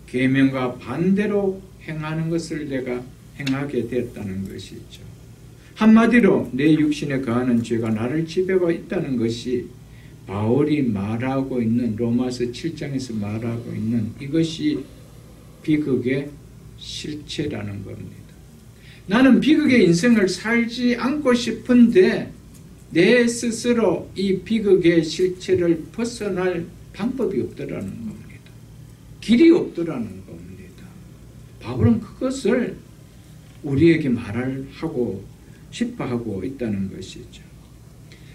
계명과 반대로 행하는 것을 내가 행하게 됐다는 것이죠. 한마디로 내 육신에 가하는 죄가 나를 지배하고 있다는 것이 바울이 말하고 있는, 로마서 7장에서 말하고 있는 이것이 비극의 실체라는 겁니다. 나는 비극의 인생을 살지 않고 싶은데 내 스스로 이 비극의 실체를 벗어날 방법이 없더라는 겁니다. 길이 없더라는 겁니다. 바울은 그것을 우리에게 말하고 싶어 하고 있다는 것이죠.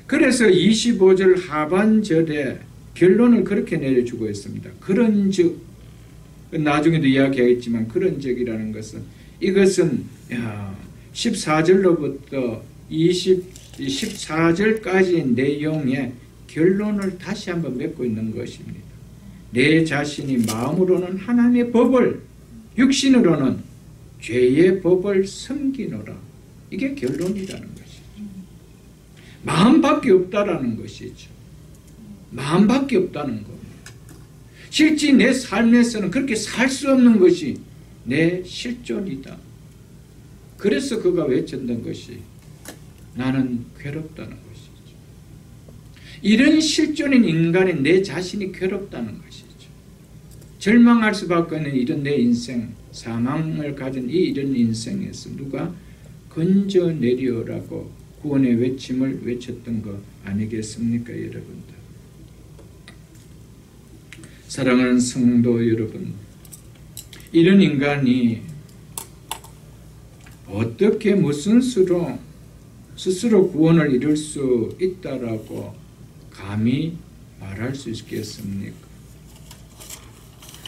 그래서 25절 하반절에 결론을 그렇게 내려주고 있습니다. 그런즉, 나중에도 이야기하겠지만 그런즉이라는 것은, 이것은 14절로부터 14절까지 내용의 결론을 다시 한번 맺고 있는 것입니다. 내 자신이 마음으로는 하나님의 법을, 육신으로는 죄의 법을 섬기노라. 이게 결론이라는 것이죠. 마음밖에 없다라는 것이죠. 마음밖에 없다는 겁니다. 실제 내 삶에서는 그렇게 살 수 없는 것이 내 실존이다. 그래서 그가 외쳤던 것이 나는 괴롭다는 것이죠. 이런 실존인 인간인 내 자신이 괴롭다는 것이죠. 절망할 수밖에 없는 이런 내 인생, 사망을 가진 이런 인생에서 누가 건져내리오라고 구원의 외침을 외쳤던 거 아니겠습니까, 여러분들? 사랑하는 성도 여러분, 이런 인간이 어떻게 무슨 수로 스스로 구원을 이룰 수 있다라고 감히 말할 수 있겠습니까?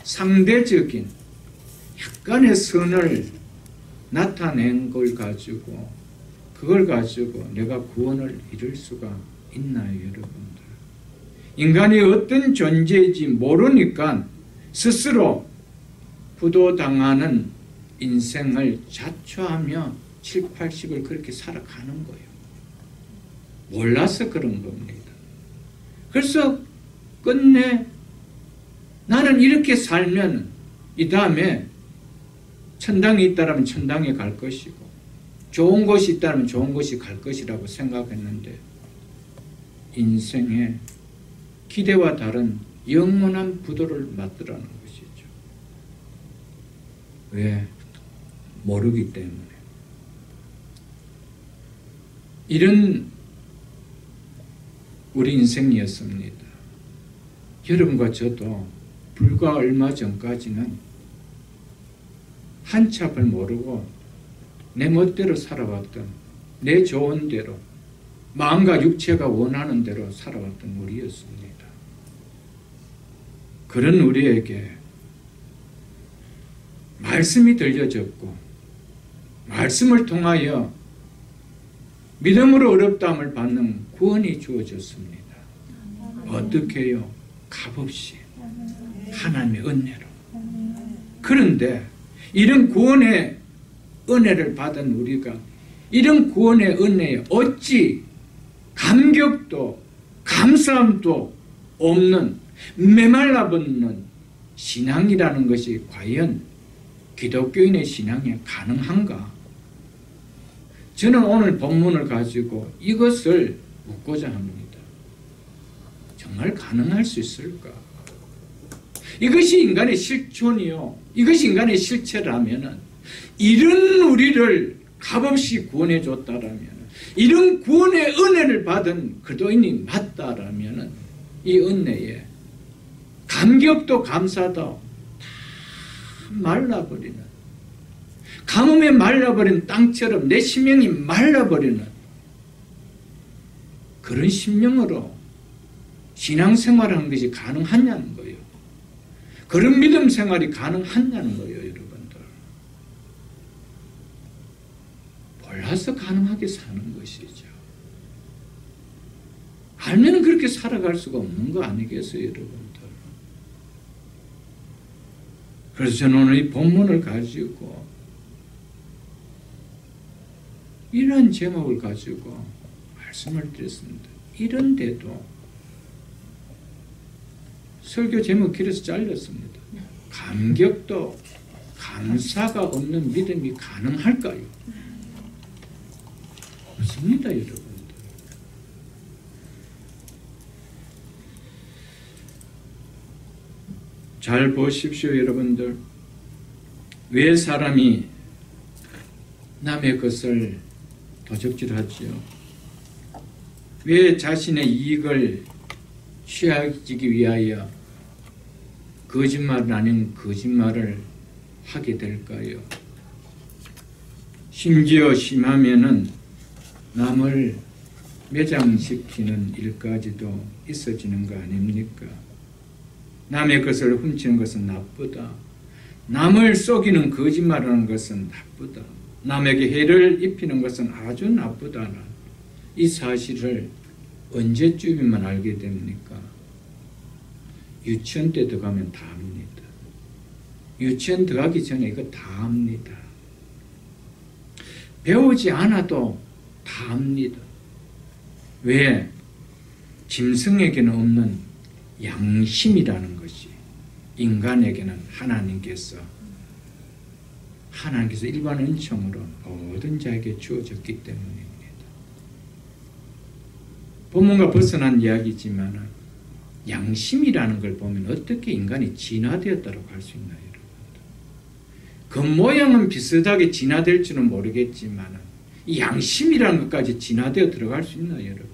상대적인 약간의 선을 나타낸 걸 가지고 그걸 가지고 내가 구원을 이룰 수가 있나요, 여러분들? 인간이 어떤 존재인지 모르니까 스스로 부도당하는 인생을 자초하며 7, 80을 그렇게 살아가는 거예요. 몰라서 그런 겁니다. 그래서 끝내 나는 이렇게 살면 이 다음에 천당이 있다면 천당에 갈 것이고 좋은 곳이 있다면 좋은 곳이 갈 것이라고 생각했는데 인생의 기대와 다른 영원한 부도를 맞더라는 것이죠. 왜? 모르기 때문에. 이런 우리 인생이었습니다. 여러분과 저도 불과 얼마 전까지는 한치 앞을 모르고 내 멋대로 살아왔던, 내 좋은 대로, 마음과 육체가 원하는 대로 살아왔던 우리였습니다. 그런 우리에게 말씀이 들려졌고 말씀을 통하여 믿음으로 어렵다함을 받는 구원이 주어졌습니다. 어떻게 해요? 값없이 하나님의 은혜로. 그런데 이런 구원의 은혜를 받은 우리가 이런 구원의 은혜에 어찌 감격도 감사함도 없는 메말라붙는 신앙이라는 것이 과연 기독교인의 신앙에 가능한가? 저는 오늘 본문을 가지고 이것을 묻고자 합니다. 정말 가능할 수 있을까? 이것이 인간의 실존이요, 이것이 인간의 실체라면, 이런 우리를 값없이 구원해 줬다라면, 이런 구원의 은혜를 받은 그리스도인이 맞다라면 이 은혜에 감격도 감사도 다 말라버리는, 가뭄에 말라버린 땅처럼 내 심령이 말라버리는 그런 심령으로 신앙생활을 하는 것이 가능하냐는 거예요. 그런 믿음 생활이 가능하냐는 거예요, 여러분들. 몰라서 가능하게 사는 것이죠. 알면 그렇게 살아갈 수가 없는 거 아니겠어요, 여러분들? 그래서 저는 오늘 이 본문을 가지고 이런 제목을 가지고 말씀을 드렸습니다. 이런데도 설교 제목 길어서 잘렸습니다. 감격도 감사가 없는 믿음이 가능할까요? 없습니다, 여러분들. 잘 보십시오, 여러분들. 왜 사람이 남의 것을 도적질하지요? 왜 자신의 이익을 취하기 위하여 거짓말 아닌 거짓말을 하게 될까요? 심지어 심하면은 남을 매장시키는 일까지도 있어지는 거 아닙니까? 남의 것을 훔치는 것은 나쁘다. 남을 속이는 거짓말하는 것은 나쁘다. 남에게 해를 입히는 것은 아주 나쁘다는 이 사실을 언제쯤이면 알게 됩니까? 유치원 때 들어가면 다 압니다. 유치원 들어가기 전에 이거 다 압니다. 배우지 않아도 다 압니다. 왜? 짐승에게는 없는 양심이라는 것이 인간에게는 하나님께서 하나님께서 일반 은총으로 모든 자에게 주어졌기 때문입니다. 본문과 벗어난 이야기지만 양심이라는 걸 보면 어떻게 인간이 진화되었다고 할 수 있나요? 겉모양은 비슷하게 진화될지는 모르겠지만 이 양심이라는 것까지 진화되어 들어갈 수 있나요, 여러분들?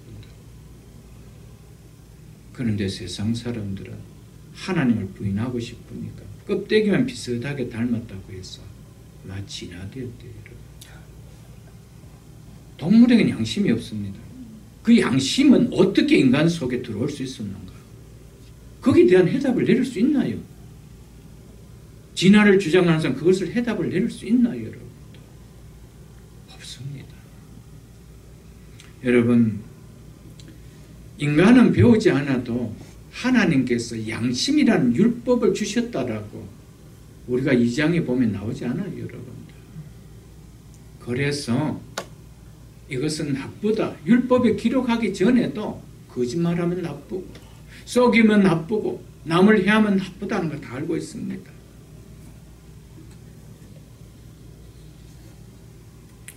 그런데 세상 사람들은 하나님을 부인하고 싶으니까 껍데기만 비슷하게 닮았다고 해서 막 진화되었대요, 여러분. 동물에게는 양심이 없습니다. 그 양심은 어떻게 인간 속에 들어올 수 있었는가? 거기에 대한 해답을 내릴 수 있나요? 진화를 주장하는 사람 그것을 해답을 내릴 수 있나요, 여러분? 없습니다. 여러분, 인간은 배우지 않아도 하나님께서 양심이라는 율법을 주셨다라고 우리가 2장에 보면 나오지 않아요, 여러분들. 그래서 이것은 나쁘다. 율법에 기록하기 전에도 거짓말하면 나쁘고 속이면 나쁘고 남을 해하면 나쁘다는 걸 다 알고 있습니다.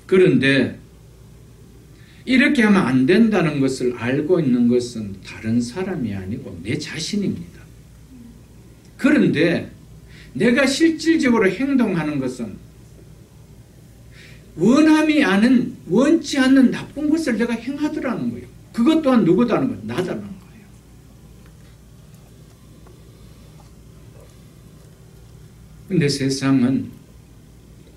그런데 이렇게 하면 안 된다는 것을 알고 있는 것은 다른 사람이 아니고 내 자신입니다. 그런데 내가 실질적으로 행동하는 것은 원치 않는 나쁜 것을 내가 행하더라는 거예요. 그것 또한 누구다는 거예요? 나다라는 거예요. 근데 세상은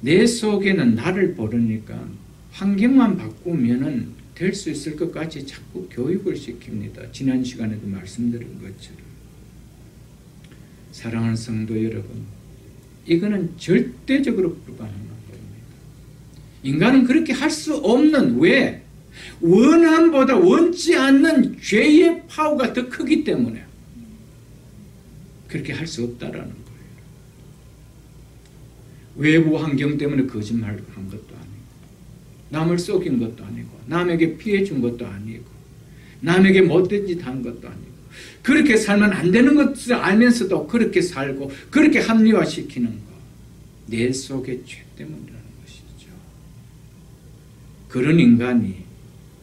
내 속에는 나를 모르니까 환경만 바꾸면은 될 수 있을 것 같이 자꾸 교육을 시킵니다. 지난 시간에도 말씀드린 것처럼. 사랑하는 성도 여러분, 이거는 절대적으로 불가능한 겁니다. 인간은 그렇게 할 수 없는, 왜? 원함보다 원치 않는 죄의 파워가 더 크기 때문에 그렇게 할 수 없다라는 거예요. 외부 환경 때문에 거짓말을 한 것도 아니고, 남을 속인 것도 아니고, 남에게 피해 준 것도 아니고, 남에게 못된 짓 한 것도 아니고, 그렇게 살면 안 되는 것을 알면서도 그렇게 살고 그렇게 합리화시키는 것, 내 속의 죄 때문이라는 것이죠. 그런 인간이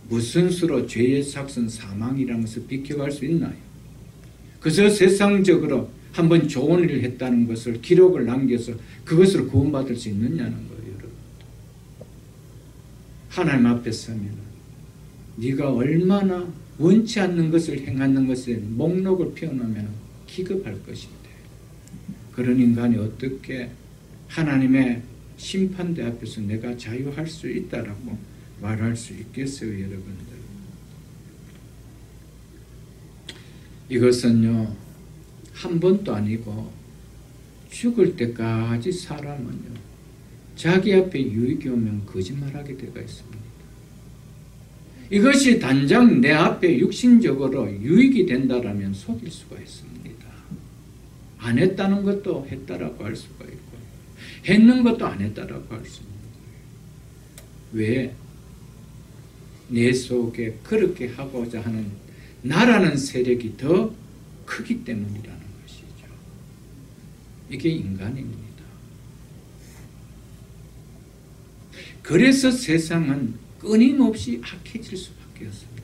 무슨 수로 죄의 삭선 사망이라는 것을 비켜갈 수 있나요? 그래서 세상적으로 한번 좋은 일을 했다는 것을 기록을 남겨서 그것으로 구원받을 수 있느냐는 거예요, 여러분. 하나님 앞에 서면 네가 얼마나 원치 않는 것을 행하는 것에 목록을 펴놓으면 기겁할 것인데, 그런 인간이 어떻게 하나님의 심판대 앞에서 내가 자유할 수 있다라고 말할 수 있겠어요, 여러분들? 이것은요, 한 번도 아니고 죽을 때까지 사람은요, 자기 앞에 유익이 오면 거짓말하게 되어 있습니다. 이것이 단장 내 앞에 육신적으로 유익이 된다라면 속일 수가 있습니다. 안 했다는 것도 했다라고 할 수가 있고, 했는 것도 안 했다라고 할 수 있는 거예요. 왜? 내 속에 그렇게 하고자 하는 나라는 세력이 더 크기 때문이라는 것이죠. 이게 인간입니다. 그래서 세상은 끊임없이 악해질 수밖에 없습니다.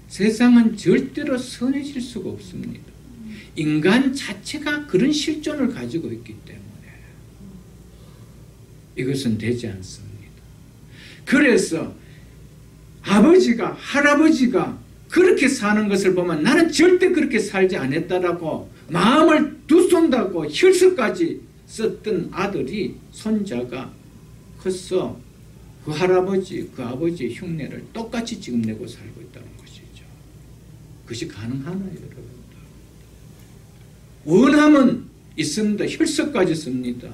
세상은 절대로 선해질 수가 없습니다. 인간 자체가 그런 실존을 가지고 있기 때문에 이것은 되지 않습니다. 그래서 아버지가, 할아버지가 그렇게 사는 것을 보면 나는 절대 그렇게 살지 않았다라고 마음을 두손다고 혈서까지 썼던 아들이, 손자가 커서 그 할아버지, 그 아버지의 흉내를 똑같이 지금 내고 살고 있다는 것이죠. 그것이 가능하나요, 여러분들? 원함은 있습니다. 혈서까지 씁니다.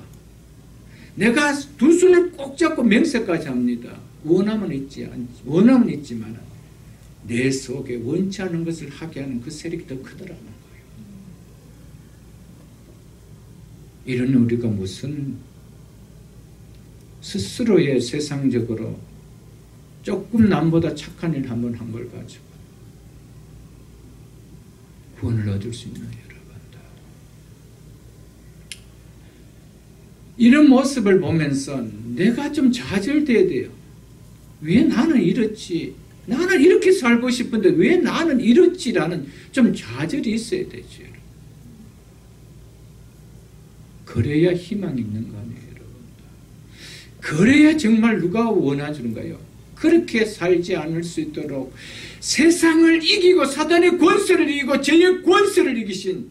내가 두 손을 꼭 잡고 맹세까지 합니다. 원함은 있지만 내 속에 원치 않은 것을 하게 하는 그 세력이 더 크더라는 거예요. 이런 우리가 무슨 스스로의 세상적으로 조금 남보다 착한 일 한번 한 걸 가지고 구원을 얻을 수 있나요, 여러분들? 이런 모습을 보면서 내가 좀 좌절돼야 돼요. 왜 나는 이렇지? 나는 이렇게 살고 싶은데 왜 나는 이렇지라는 좀 좌절이 있어야 되죠. 그래야 희망이 있는 거 아니에요, 여러분. 그래야 정말 누가 원하주는가요? 그렇게 살지 않을 수 있도록 세상을 이기고 사단의 권세를 이기고 죄의 권세를 이기신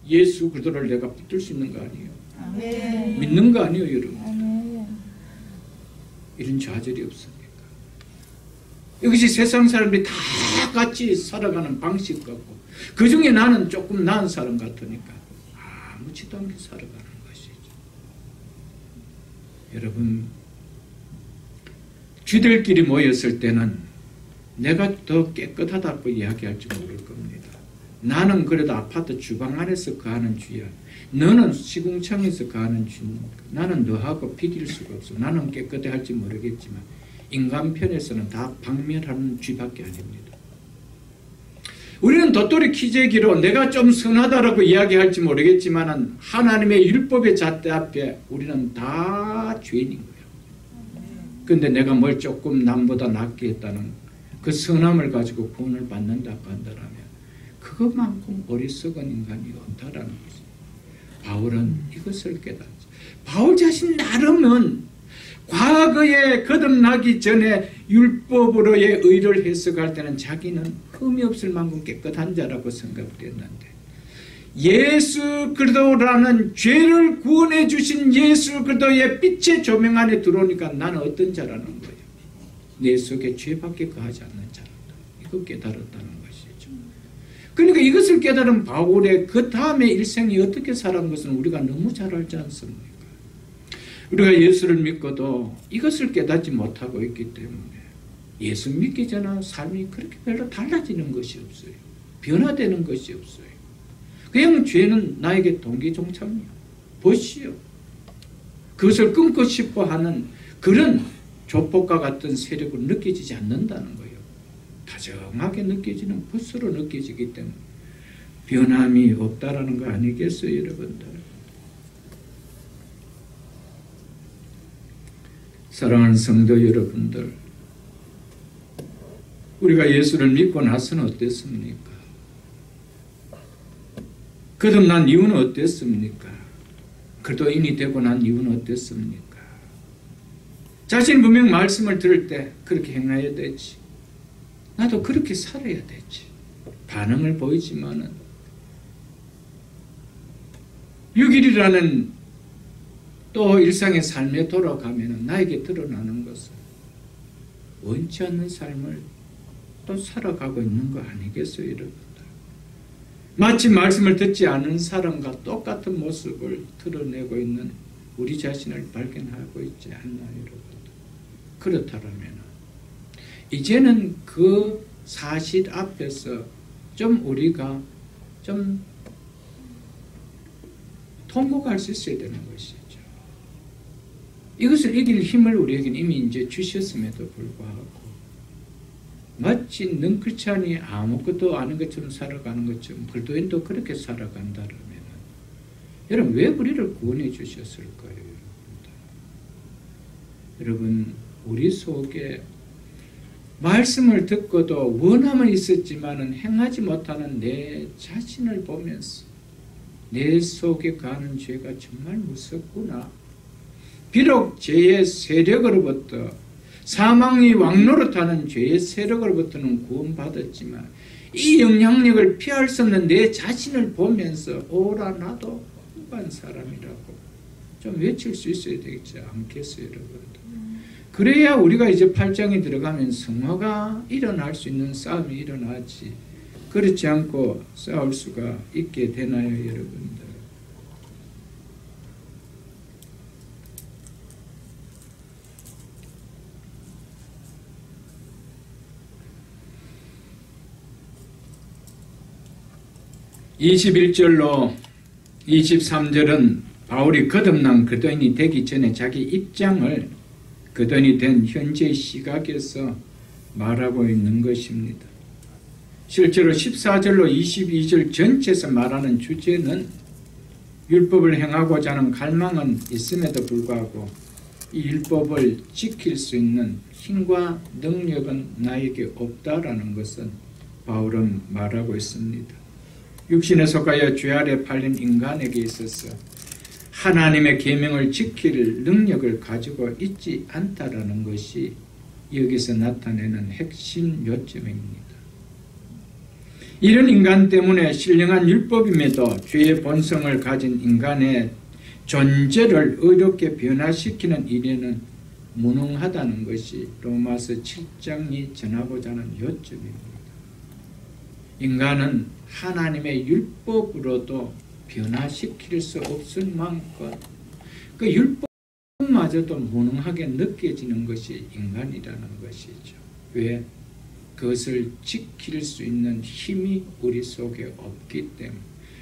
예수 그리스도를 내가 붙들 수 있는 거 아니에요? 아멘. 믿는 거 아니에요, 여러분? 아멘. 이런 좌절이 없습니까? 이것이 세상 사람들이 다 같이 살아가는 방식 같고 그 중에 나는 조금 나은 사람 같으니까 아무렇지도 않게 살아가는 것이죠. 여러분, 쥐들끼리 모였을 때는 내가 더 깨끗하다고 이야기할지 모를 겁니다. 나는 그래도 아파트 주방 안에서 거하는 쥐야. 너는 시궁창에서 거하는 쥐니까. 나는 너하고 비길 수가 없어. 나는 깨끗해 할지 모르겠지만 인간 편에서는 다 박멸하는 쥐밖에 아닙니다. 우리는 도토리 키재기로 내가 좀 선하다라고 이야기할지 모르겠지만 하나님의 율법의 잣대 앞에 우리는 다 죄인인 거예요. 근데 내가 뭘 조금 남보다 낫게 했다는 그 선함을 가지고 구원을 받는다고 한다면 그것만큼 어리석은 인간이 없다라는 거죠. 바울은 이것을 깨닫죠. 바울 자신 나름은 과거에 거듭나기 전에 율법으로의 의를 해석할 때는 자기는 흠이 없을 만큼 깨끗한 자라고 생각됐는데 예수 그리스도라는 죄를 구원해 주신 예수 그리스도의 빛의 조명 안에 들어오니까 나는 어떤 자라는 거예요? 내 속에 죄밖에 거하지 않는 자라다. 이거 깨달았다는 것이죠. 그러니까 이것을 깨달은 바울의 그 다음의 일생이 어떻게 살아간 것은 우리가 너무 잘 알지 않습니까? 우리가 예수를 믿고도 이것을 깨닫지 못하고 있기 때문에 예수 믿기 전에 삶이 그렇게 별로 달라지는 것이 없어요. 변화되는 것이 없어요. 그냥 죄는 나에게 동기종착이요. 벗이요. 그것을 끊고 싶어 하는 그런 조폭과 같은 세력으로 느껴지지 않는다는 거예요. 다정하게 느껴지는 벗으로 느껴지기 때문에 변함이 없다라는 거 아니겠어요, 여러분들? 사랑하는 성도 여러분들, 우리가 예수를 믿고 나서는 어땠습니까? 거듭난 이유는 어땠습니까? 그리스도인이 되고 난 이유는 어땠습니까? 자신 분명 말씀을 들을 때 그렇게 행해야 되지. 나도 그렇게 살아야 되지. 반응을 보이지만은 6일이라는 또 일상의 삶에 돌아가면 나에게 드러나는 것은 원치 않는 삶을 또 살아가고 있는 거 아니겠어요, 여러분들? 마치 말씀을 듣지 않은 사람과 똑같은 모습을 드러내고 있는 우리 자신을 발견하고 있지 않나요, 여러분들? 그렇다면 이제는 그 사실 앞에서 좀 우리가 좀 통곡할 수 있어야 되는 것이죠. 이것을 이길 힘을 우리에게는 이미 이제 주셨음에도 불구하고 마치 능크찬이 아무것도 아는 것처럼 살아가는 것처럼 그리스도인도 그렇게 살아간다면 여러분 왜 우리를 구원해 주셨을 거예요? 여러분 우리 속에 말씀을 듣고도 원함은 있었지만은 행하지 못하는 내 자신을 보면서 내 속에 가는 죄가 정말 무섭구나. 비록 죄의 세력으로부터 사망이 왕노릇하는 죄의 세력으로부터는 구원받았지만 이 영향력을 피할 수 없는 내 자신을 보면서 오라 나도 hum한 사람이라고 좀 외칠 수 있어야 되지 않겠어요, 여러분? 그래야 우리가 이제 8장에 들어가면 성화가 일어날 수 있는 싸움이 일어나지 그렇지 않고 싸울 수가 있게 되나요, 여러분들? (21절로) 23절은 바울이 거듭난 그리스도인이 되기 전에 자기 입장을 그리스도인이 된 현재 시각에서 말하고 있는 것입니다. 실제로 14절로 22절 전체에서 말하는 주제는 율법을 행하고자 하는 갈망은 있음에도 불구하고 이 율법을 지킬 수 있는 힘과 능력은 나에게 없다라는 것은 바울은 말하고 있습니다. 육신에 속하여 죄 아래 팔린 인간에게 있어서 하나님의 계명을 지킬 능력을 가지고 있지 않다라는 것이 여기서 나타내는 핵심 요점입니다. 이런 인간 때문에 신령한 율법임에도 죄의 본성을 가진 인간의 존재를 의롭게 변화시키는 일에는 무능하다는 것이 로마서 7장이 전하고자 하는 요점입니다. 인간은 하나님의 율법으로도 변화시킬 수 없을 만큼 그 율법마저도 무능하게 느껴지는 것이 인간이라는 것이죠. 왜? 그것을 지킬 수 있는 힘이 우리 속에 없기 때문에.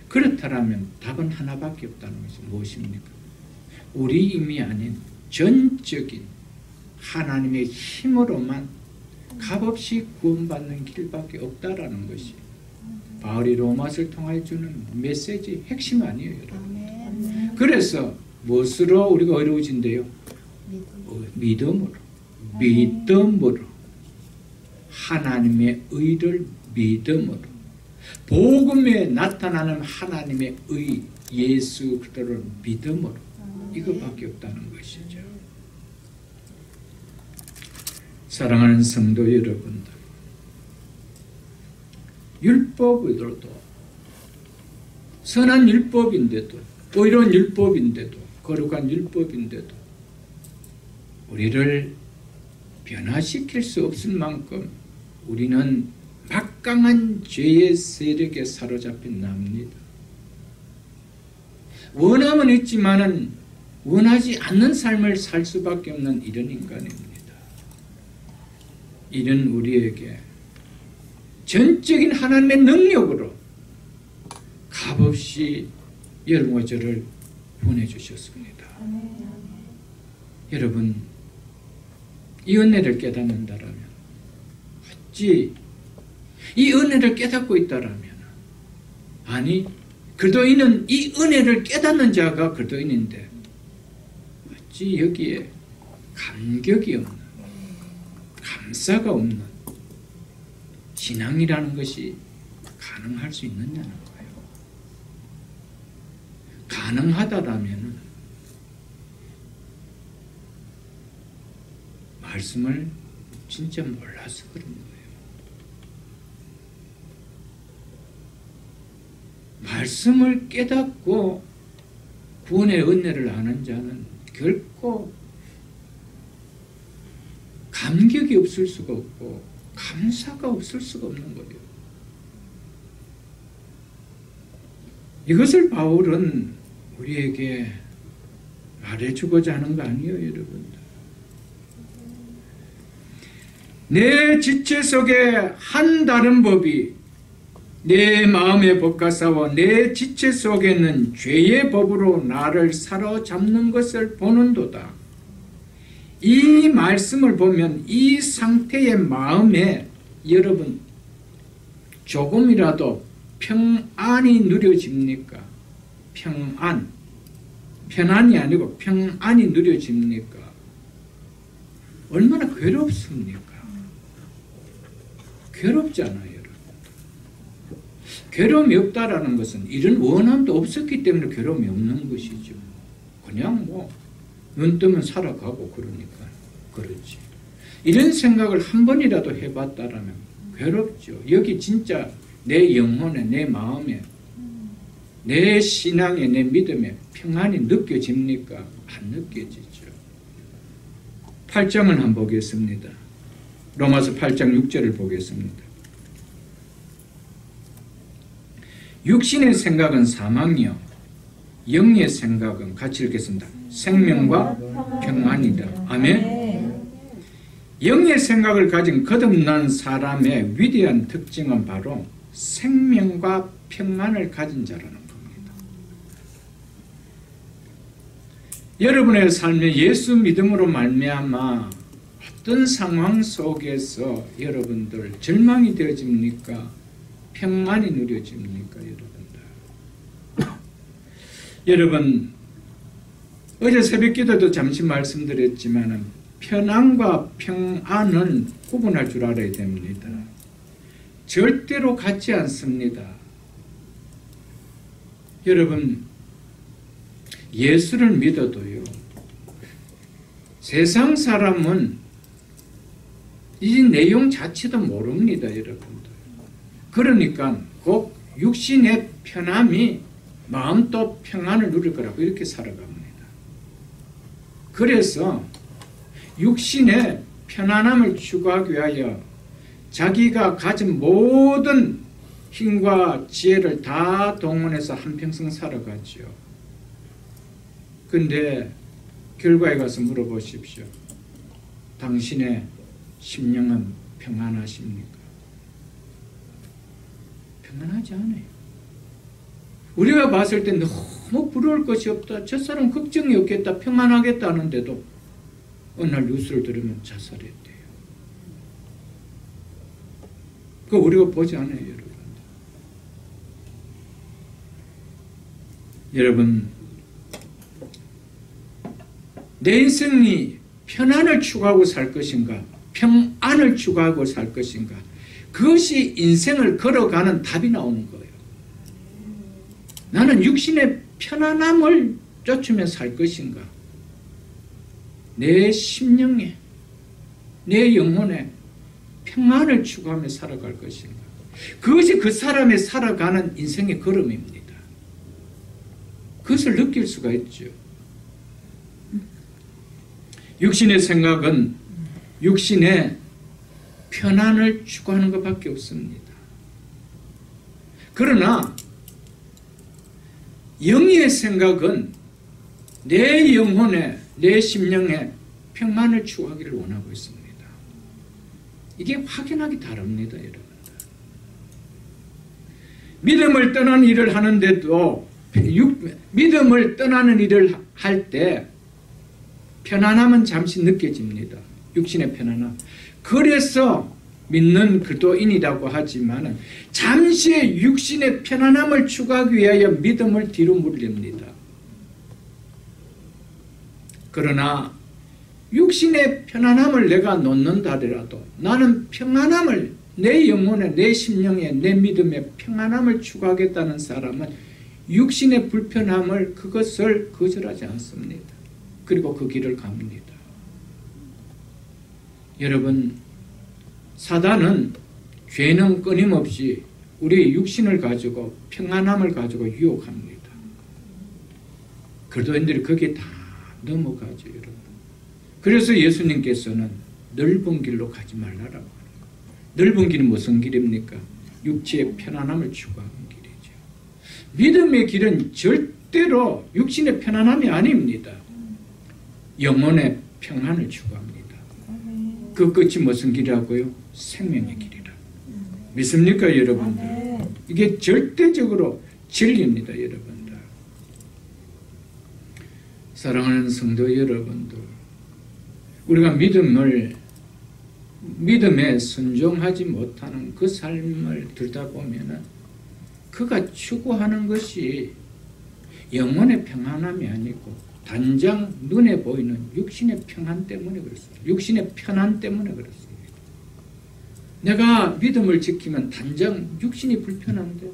그렇다면 답은 하나밖에 없다는 것이 무엇입니까? 우리 힘이 아닌 전적인 하나님의 힘으로만 값없이 구원받는 길밖에 없다라는 것이 바울이 로마서를 통하여 주는 메시지의 핵심 아니에요, 여러분. 그래서 무엇으로 우리가 어려워진대요? 믿음으로. 믿음으로. 하나님의 의를 믿음으로. 복음에 나타나는 하나님의 의, 예수 그리스도를 믿음으로. 이것밖에 없다는 것이죠. 사랑하는 성도 여러분들, 율법으로도 선한 율법인데도 의로운 율법인데도 거룩한 율법인데도 우리를 변화시킬 수 없을 만큼 우리는 막강한 죄의 세력에 사로잡힌 납니다. 원함은 있지만은 원하지 않는 삶을 살 수밖에 없는 이런 인간입니다. 이런 우리에게 전적인 하나님의 능력으로 값없이 여러분과 저를 보내주셨습니다. 여러분, 이 은혜를 깨닫는다라면, 어찌 이 은혜를 깨닫고 있다라면, 아니 그리스도인은 이 은혜를 깨닫는 자가 그리스도인인데 어찌 여기에 감격이 없는, 감사가 없는 신앙이라는 것이 가능할 수 있느냐는 거예요. 가능하다라면 말씀을 진짜 몰라서 그런 거예요. 말씀을 깨닫고 구원의 은혜를 아는 자는 결코 감격이 없을 수가 없고 감사가 없을 수가 없는 거예요. 이것을 바울은 우리에게 말해주고자 하는 거 아니에요, 여러분들. 내 지체 속에 한 다른 법이 내 마음의 법과 싸워 내 지체 속에는 죄의 법으로 나를 사로잡는 것을 보는도다. 이 말씀을 보면 이 상태의 마음에 여러분 조금이라도 평안이 누려집니까? 평안. 편안이 아니고 평안이 누려집니까? 얼마나 괴롭습니까? 괴롭잖아요, 여러분. 괴로움이 없다라는 것은 이런 원함도 없었기 때문에 괴로움이 없는 것이죠. 그냥 눈 뜨면 살아가고 그러니까 그렇지. 이런 생각을 한 번이라도 해봤다라면 괴롭죠. 여기 진짜 내 영혼에, 내 마음에, 내 신앙에, 내 믿음에 평안이 느껴집니까? 안 느껴지죠. 8장을 한번 보겠습니다. 로마서 8장 6절을 보겠습니다. 육신의 생각은 사망이요 영의 생각은 같이 읽겠습니다. 생명과 평안이다. 아멘. 영의 생각을 가진 거듭난 사람의 위대한 특징은 바로 생명과 평안을 가진 자라는 겁니다. 여러분의 삶에 예수 믿음으로 말미암아 어떤 상황 속에서 여러분들 절망이 되어집니까? 평안이 누려집니까? 여러분들 여러분, 어제 새벽 기도도 잠시 말씀드렸지만 편안과 평안은 구분할 줄 알아야 됩니다. 절대로 같지 않습니다. 여러분, 예수를 믿어도요, 세상 사람은 이 내용 자체도 모릅니다, 여러분들. 그러니까 꼭 육신의 편함이 마음도 평안을 누릴 거라고 이렇게 살아갑니다. 그래서 육신의 편안함을 추구하기 위하여 자기가 가진 모든 힘과 지혜를 다 동원해서 한평생 살아가죠. 근데 결과에 가서 물어보십시오. 당신의 심령은 평안하십니까? 평안하지 않아요. 우리가 봤을 때 너무 부러울 것이 없다, 저 사람 걱정이 없겠다, 평안하겠다 하는데도 어느 날 뉴스를 들으면 자살했대요. 그거 우리가 보지 않아요, 여러분. 여러분, 내 인생이 편안을 추구하고 살 것인가, 평안을 추구하고 살 것인가, 그것이 인생을 걸어가는 답이 나오는 거예요. 나는 육신의 편안함을 쫓으며 살 것인가, 내 심령에, 내 영혼에 평안을 추구하며 살아갈 것인가, 그것이 그 사람의 살아가는 인생의 걸음입니다. 그것을 느낄 수가 있죠. 육신의 생각은 육신의 편안을 추구하는 것밖에 없습니다. 그러나 영의 생각은 내 영혼에, 내 심령에 평안을 추구하기를 원하고 있습니다. 이게 확연하게 다릅니다, 여러분들. 믿음을 떠나는 일을 하는데도, 믿음을 떠나는 일을 할 때 편안함은 잠시 느껴집니다. 육신의 편안함. 그래서 믿는 그리스도인이라고 하지만 잠시의 육신의 편안함을 추구하기 위하여 믿음을 뒤로 물립니다. 그러나 육신의 편안함을 내가 놓는다 하더라도 나는 평안함을, 내 영혼에, 내 심령에, 내 믿음에 평안함을 추구하겠다는 사람은 육신의 불편함을, 그것을 거절하지 않습니다. 그리고 그 길을 갑니다. 여러분, 사단은, 죄는 끊임없이 우리의 육신을 가지고 평안함을 가지고 유혹합니다. 그리스도인들이 거기에 다 넘어가죠, 여러분. 그래서 예수님께서는 넓은 길로 가지 말라라고 하는 거예요. 넓은 길은 무슨 길입니까? 육체의 편안함을 추구하는 길이죠. 믿음의 길은 절대로 육신의 편안함이 아닙니다. 영혼의 평안을 추구합니다. 그 끝이 무슨 길이라고요? 생명의 길이라. 믿습니까, 여러분들? 이게 절대적으로 진리입니다, 여러분들. 사랑하는 성도 여러분들, 우리가 믿음에 순종하지 못하는 그 삶을 들다 보면은 그가 추구하는 것이 영혼의 평안함이 아니고 단장 눈에 보이는 육신의 평안 때문에 그렇습니다. 육신의 편안 때문에 그렇습니다. 내가 믿음을 지키면 단장 육신이 불편한데,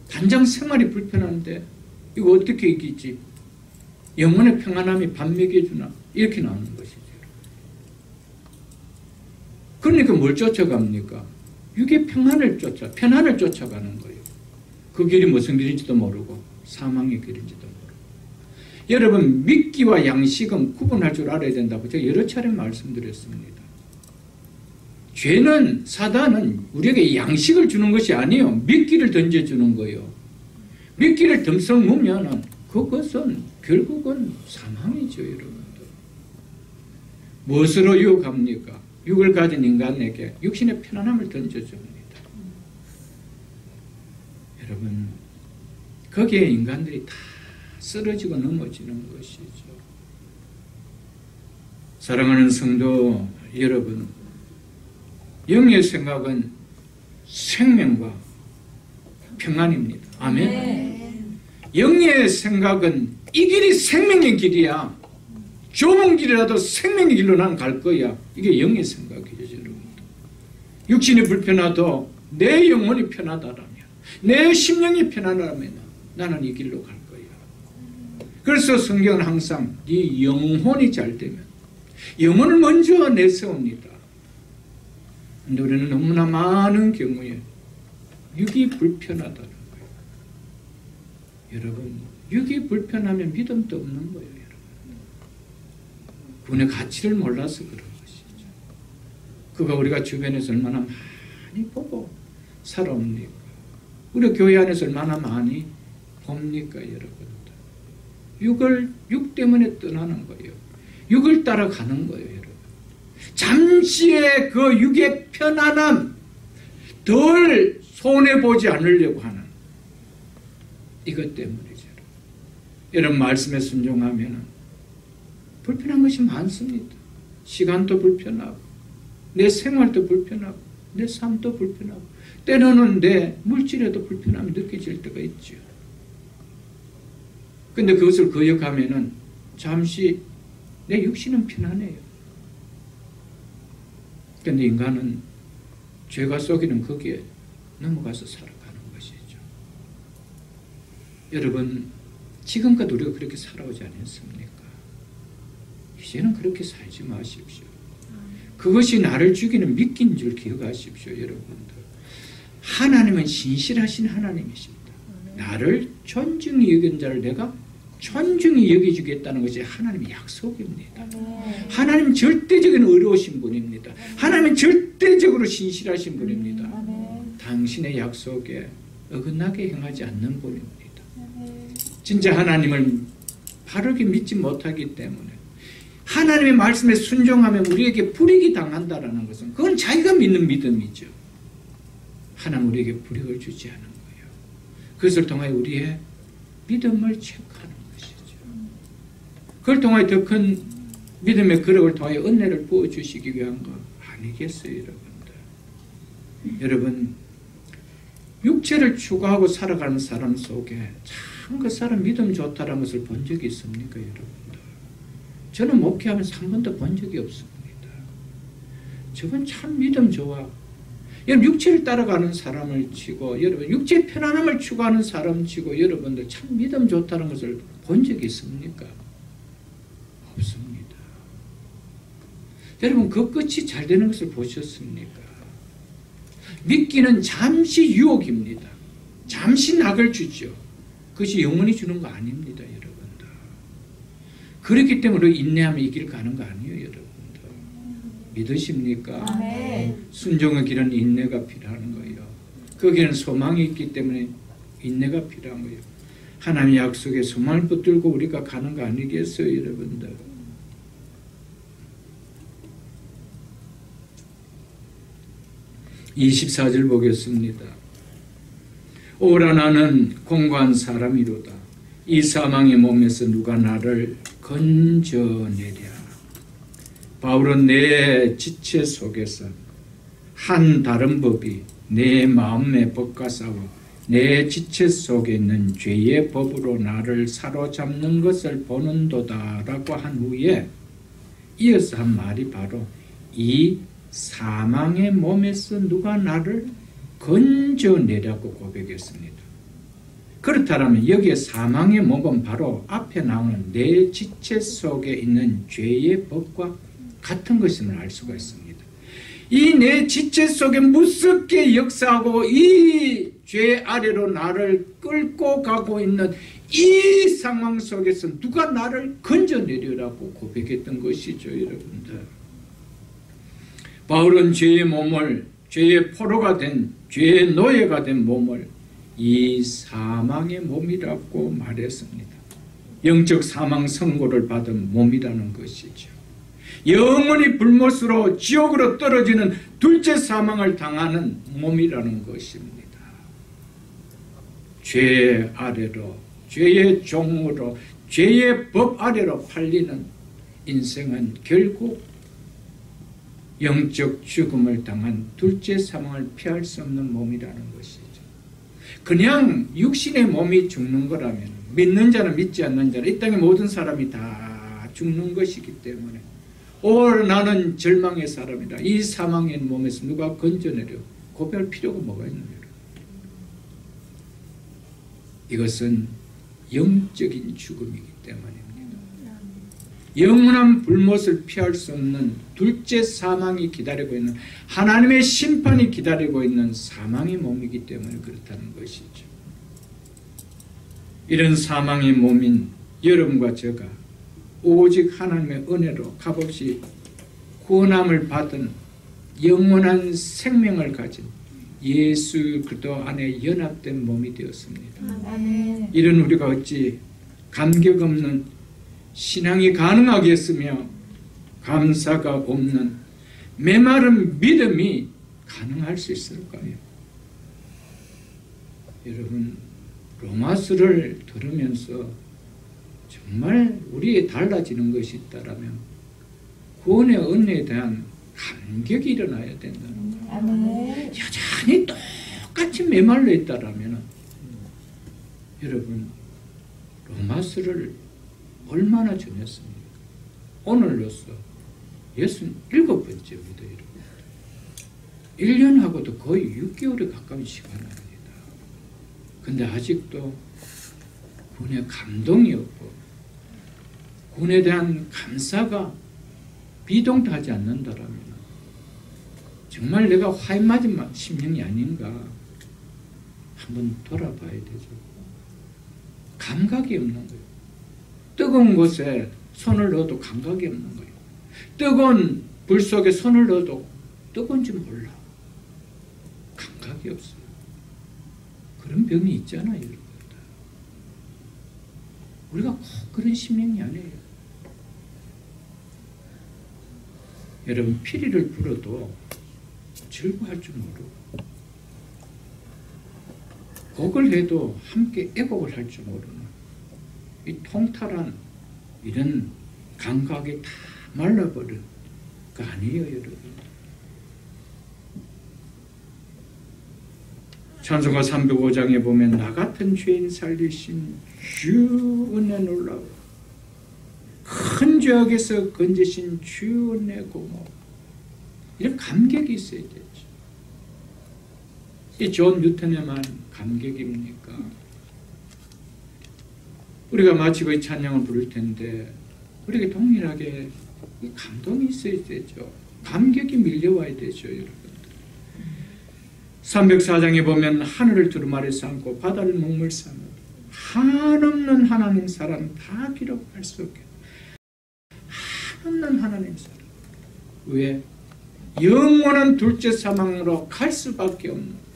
단장 생활이 불편한데 이거 어떻게 이기지? 영혼의 평안함이 밥 먹여주나? 이렇게 나오는 것이죠. 그러니까 뭘 쫓아갑니까? 육의 편안을 쫓아가는 거예요. 그 길이 무슨 길인지도 모르고 사망의 길인지도 모르고. 여러분, 믿기와 양식은 구분할 줄 알아야 된다고 제가 여러 차례 말씀드렸습니다. 죄는, 사단은 우리에게 양식을 주는 것이 아니에요. 미끼를 던져주는 거예요. 미끼를 덤성 무면은 그것은 결국은 사망이죠, 여러분들. 무엇으로 유혹합니까? 육을 가진 인간에게 육신의 편안함을 던져줍니다. 여러분, 거기에 인간들이 다 쓰러지고 넘어지는 것이죠. 사랑하는 성도 여러분, 영의 생각은 생명과 평안입니다. 아멘. 영의 생각은 이 길이 생명의 길이야. 좁은 길이라도 생명의 길로 난 갈 거야. 이게 영의 생각이죠, 여러분. 육신이 불편하도 내 영혼이 편하다라면, 내 심령이 편하다면 나는 이 길로 갈 거야. 그래서 성경은 항상 네 영혼이 잘 되면 영혼을 먼저 내세웁니다. 근데 우리는 너무나 많은 경우에 육이 불편하다는 거예요. 여러분, 육이 불편하면 믿음도 없는 거예요. 여러분. 그분의 가치를 몰라서 그런 것이죠. 그가 우리가 주변에서 얼마나 많이 보고 살아옵니까? 우리 교회 안에서 얼마나 많이 봅니까, 여러분들? 육 때문에 떠나는 거예요. 육을 따라가는 거예요, 여러분. 잠시의 그 육의 편안함, 덜 손해보지 않으려고 하는 이것 때문이죠. 여러분, 말씀에 순종하면 불편한 것이 많습니다. 시간도 불편하고, 내 생활도 불편하고, 내 삶도 불편하고, 때로는 내 물질에도 불편함이 느껴질 때가 있죠. 근데 그것을 거역하면은 잠시 내 육신은 편안해요. 근데 인간은 죄가 속이는 거기에 넘어가서 살아가는 것이죠. 여러분, 지금껏 우리가 그렇게 살아오지 않았습니까? 이제는 그렇게 살지 마십시오. 그것이 나를 죽이는 미끼인 줄 기억하십시오, 여러분들. 하나님은 신실하신 하나님이십니다. 나를 존중히 여긴 자를 내가 존중히 여기주겠다는 것이 하나님의 약속입니다. 하나님 절대적인 의로우신 분입니다. 하나님은 절대적으로 신실하신 분입니다. 당신의 약속에 어긋나게 행하지 않는 분입니다. 진짜 하나님을 바르게 믿지 못하기 때문에 하나님의 말씀에 순종하면 우리에게 불이익이 당한다는 것은 그건 자기가 믿는 믿음이죠. 하나님 우리에게 불이익을 주지 않은 거예요. 그것을 통하여 우리의 믿음을 체크하는 것이죠. 그걸 통하여 더 큰 믿음의 그릇을 통하여 은혜를 부어주시기 위한 거 아니겠어요, 여러분들? 여러분, 육체를 추구하고 살아가는 사람 속에 참 그 사람 믿음 좋다는 것을 본 적이 있습니까, 여러분들? 저는 목회하면서 한 번도 본 적이 없습니다. 저건 참 믿음 좋아. 여러분, 육체를 따라가는 사람을 치고, 여러분, 육체 편안함을 추구하는 사람 치고, 여러분들 참 믿음 좋다는 것을 본 적이 있습니까? 없습니다. 여러분, 그 끝이 잘 되는 것을 보셨습니까? 믿기는 잠시 유혹입니다. 잠시 낙을 주죠. 그것이 영원히 주는 거 아닙니다, 여러분들. 그렇기 때문에 인내하면 이 길 가는 거 아니에요, 여러분들. 믿으십니까? 네. 순종의 길은 인내가 필요한 거예요. 그 길은 소망이 있기 때문에 인내가 필요한 거예요. 하나님의 약속에 소망을 붙들고 우리가 가는 거 아니겠어요, 여러분들? (24절) 보겠습니다. 오라 나는 공고한 사람이로다. 이 사망의 몸에서 누가 나를 건져내랴. 바울은 내 지체 속에서 한 다른 법이 내 마음의 법과 싸워 내 지체 속에 있는 죄의 법으로 나를 사로잡는 것을 보는도다 라고 한 후에 이어서 한 말이 바로 이 사망의 몸에서 누가 나를 건져내라고 고백했습니다. 그렇다면 여기에 사망의 몸은 바로 앞에 나오는 내 지체 속에 있는 죄의 법과 같은 것임을 알 수가 있습니다. 이 내 지체 속에 무섭게 역사하고 이 죄 아래로 나를 끌고 가고 있는 이 상황 속에서 누가 나를 건져내리라고 고백했던 것이죠, 여러분들. 바울은 죄의 몸을, 죄의 포로가 된, 죄의 노예가 된 몸을 이 사망의 몸이라고 말했습니다. 영적 사망 선고를 받은 몸이라는 것이죠. 영원히 불못으로 지옥으로 떨어지는 둘째 사망을 당하는 몸이라는 것입니다. 죄 아래로, 죄의 종으로, 죄의 법 아래로 팔리는 인생은 결국 영적 죽음을 당한 둘째 사망을 피할 수 없는 몸이라는 것이죠. 그냥 육신의 몸이 죽는 거라면 믿는 자는 믿지 않는 자는 이 땅의 모든 사람이 다 죽는 것이기 때문에 나는 절망의 사람이다. 이 사망의 몸에서 누가 건져내려 고백할 필요가 뭐가 있느냐. 이것은 영적인 죽음이기 때문입니다. 영원한 불못을 피할 수 없는 둘째 사망이 기다리고 있는, 하나님의 심판이 기다리고 있는 사망의 몸이기 때문에 그렇다는 것이죠. 이런 사망의 몸인 여러분과 제가 오직 하나님의 은혜로 값없이 구원함을 받은 영원한 생명을 가진 예수 그리스도 안에 연합된 몸이 되었습니다. 아멘. 이런 우리가 어찌 감격 없는 신앙이 가능하겠으며 감사가 없는 메마른 믿음이 가능할 수 있을까요? 여러분, 로마서를 들으면서 정말 우리에 달라지는 것이 있다면 구원의 은혜에 대한 감격이 일어나야 된다는 거예요. 아멘. 여전히 똑같이 메말라 있다면 여러분, 로마서를 얼마나 전했습니까? 오늘로써 67번째입니다. 여러분, 1년하고도 거의 6개월에 가까운 시간입니다. 근데 아직도 구원의 감동이 없고 구원에 대한 감사가 비동하지 않는다라면 정말 내가 화인 맞은 심령이 아닌가 한번 돌아봐야 되죠. 감각이 없는 거예요. 뜨거운 곳에 손을 넣어도 감각이 없는 거예요. 뜨거운 불 속에 손을 넣어도 뜨거운지 몰라. 감각이 없어요. 그런 병이 있잖아요, 여러분. 우리가 꼭 그런 심령이 아니에요. 여러분, 피리를 불어도 즐거워할 줄 모르고 곡을 해도 함께 애곡을 할 줄 모르는 이 통탈한 이런 감각이 다 말라버린 거 아니에요, 여러분. 찬송가 305장에 보면 나 같은 죄인 살리신 주 은혜 놀라워 큰 죄악에서 건지신 주 은혜 고마워, 이런 감격이 있어야 되죠. 이 존 뉴턴에만 감격입니까? 우리가 마치고 이 찬양을 부를 텐데 우리에게 동일하게 이 감동이 있어야 되죠. 감격이 밀려와야 되죠, 여러분. 304장에 보면 하늘을 두루마리 삼고 바다를 먹물 삼고 한없는 하나님 사랑 다 기록할 수 없게, 한없는 하나님 사랑. 왜? 영원한 둘째 사망으로 갈 수밖에 없는,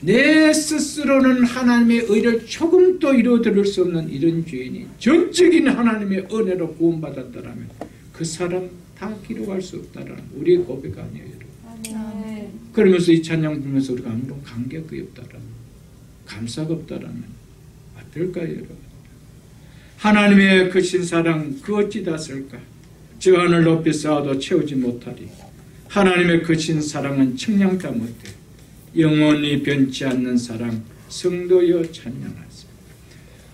내 스스로는 하나님의 의를 조금도 이루어드릴 수 없는 이런 죄인이 전적인 하나님의 은혜로 구원받았다라면 그 사람 다 기록할 수 없다라는 우리의 고백 아니에요, 여러분. 아멘. 그러면서 이 찬양 부르면서 우리가 아무런 감격이 없다라면, 감사가 없다라면 어떨까요, 여러분? 하나님의 크신 사랑 그 어찌 닿을까? 저 하늘 높이 쌓아도 채우지 못하리. 하나님의 크신 사랑은 측량다 못해. 영원히 변치 않는 사랑 성도여 찬양하세.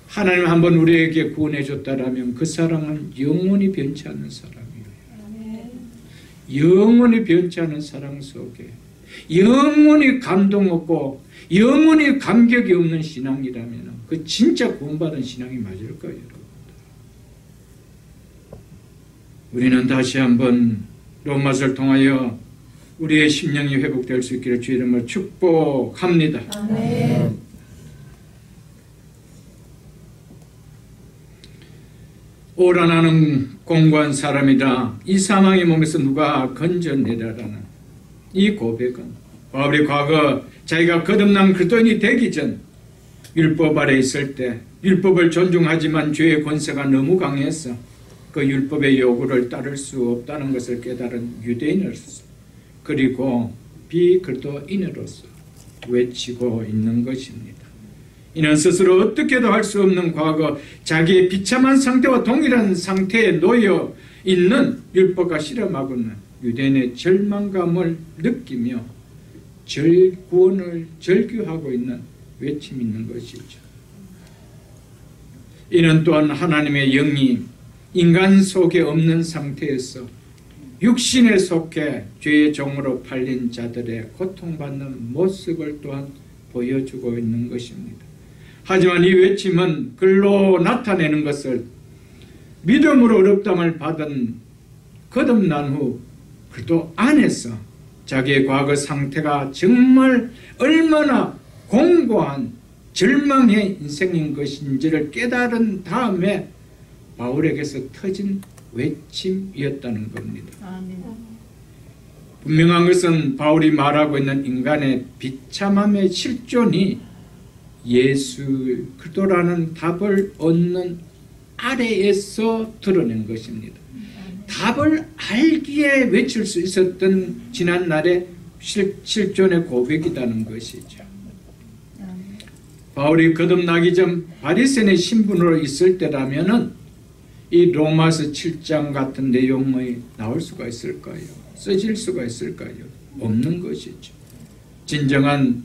하나님 한번 우리에게 구원해 줬다라면 그 사랑은 영원히 변치 않는 사랑이에요. 영원히 변치 않은 사랑 속에 영원히 감동 없고 영원히 감격이 없는 신앙이라면 그 진짜 구원받은 신앙이 맞을까요, 여러분? 우리는 다시 한번 로마서를 통하여 우리의 심령이 회복될 수 있기를 주의 이름으로 축복합니다. 아멘. 오라 나는 공고한 사람이다. 이 사망의 몸에서 누가 건져내라라는 이 고백은 바울이 과거 자기가 거듭난 그리스도인이 되기 전 율법 아래 있을 때 율법을 존중하지만 죄의 권세가 너무 강해서 그 율법의 요구를 따를 수 없다는 것을 깨달은 유대인으로서 그리고 비그리스도인으로서 외치고 있는 것입니다. 이는 스스로 어떻게도 할 수 없는 과거 자기의 비참한 상태와 동일한 상태에 놓여 있는 율법과 실험하고는 유대인의 절망감을 느끼며 구원을 절규하고 있는 외침이 있는 것이죠. 이는 또한 하나님의 영이 인간 속에 없는 상태에서 육신에 속해 죄의 종으로 팔린 자들의 고통받는 모습을 또한 보여주고 있는 것입니다. 하지만 이 외침은 글로 나타내는 것을 믿음으로 어렵담을 받은 거듭난 후 그리스도 안에서 자기의 과거 상태가 정말 얼마나 공고한 절망의 인생인 것인지를 깨달은 다음에 바울에게서 터진 외침이었다는 겁니다. 아멘. 분명한 것은 바울이 말하고 있는 인간의 비참함의 실존이 예수 그리스도라는 답을 얻는 아래에서 드러낸 것입니다. 답을 알기에 외칠 수 있었던 지난날의 실존의 고백이라는 것이죠. 바울이 거듭나기 전 바리새인의 신분으로 있을 때라면은 이 로마서 7장 같은 내용이 나올 수가 있을까요? 써질 수가 있을까요? 없는 것이죠. 진정한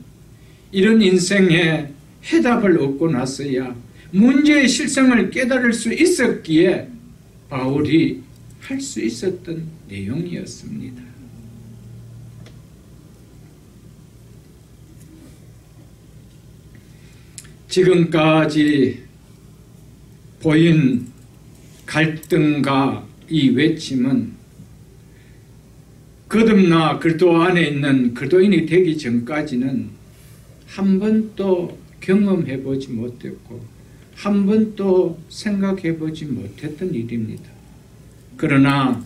이런 인생의 해답을 얻고 나서야 문제의 실상을 깨달을 수 있었기에 바울이 할 수 있었던 내용이었습니다. 지금까지 보인 갈등과 이 외침은 거듭나 그리스도 안에 있는 그리스도인이 되기 전까지는 한 번도 경험해보지 못했고 한 번도 생각해보지 못했던 일입니다. 그러나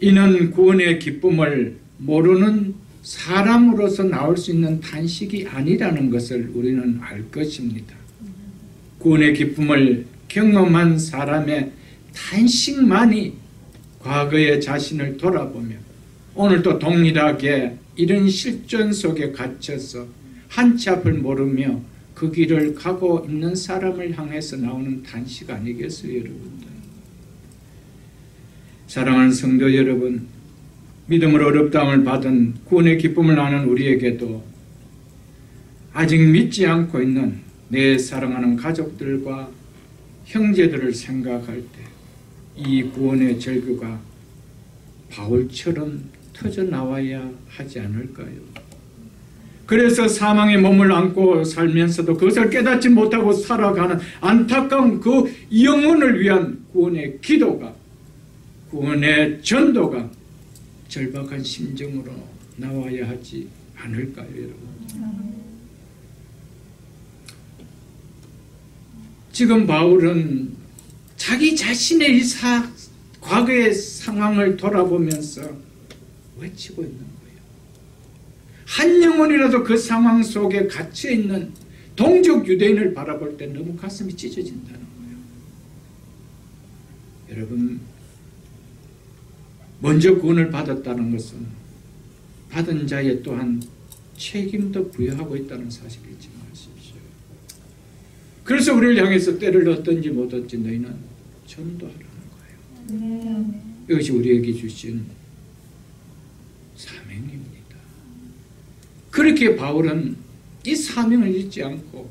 이는 구원의 기쁨을 모르는 사람으로서 나올 수 있는 단식이 아니라는 것을 우리는 알 것입니다. 구원의 기쁨을 경험한 사람의 단식만이 과거의 자신을 돌아보며 오늘도 동일하게 이런 실존 속에 갇혀서 한치 앞을 모르며 그 길을 가고 있는 사람을 향해서 나오는 단식 아니겠어요, 여러분들? 사랑하는 성도 여러분, 믿음으로 어렵다함을 받은 구원의 기쁨을 아는 우리에게도 아직 믿지 않고 있는 내 사랑하는 가족들과 형제들을 생각할 때 이 구원의 절규가 바울처럼 터져 나와야 하지 않을까요? 그래서 사망의 몸을 안고 살면서도 그것을 깨닫지 못하고 살아가는 안타까운 그 영혼을 위한 구원의 기도가, 구원의 전도가 절박한 심정으로 나와야 하지 않을까요, 여러분? 지금 바울은 자기 자신의 이 과거의 상황을 돌아보면서 외치고 있는 거예요. 한 영혼이라도 그 상황 속에 갇혀있는 동족 유대인을 바라볼 때 너무 가슴이 찢어진다는 거예요. 여러분, 먼저 구원을 받았다는 것은 받은 자에 또한 책임도 부여하고 있다는 사실을 잊지 마십시오. 그래서 우리를 향해서 때를 얻든지 못 얻든지 너희는 전도하라는 거예요. 이것이 우리에게 주신 사명입니다. 그렇게 바울은 이 사명을 잊지 않고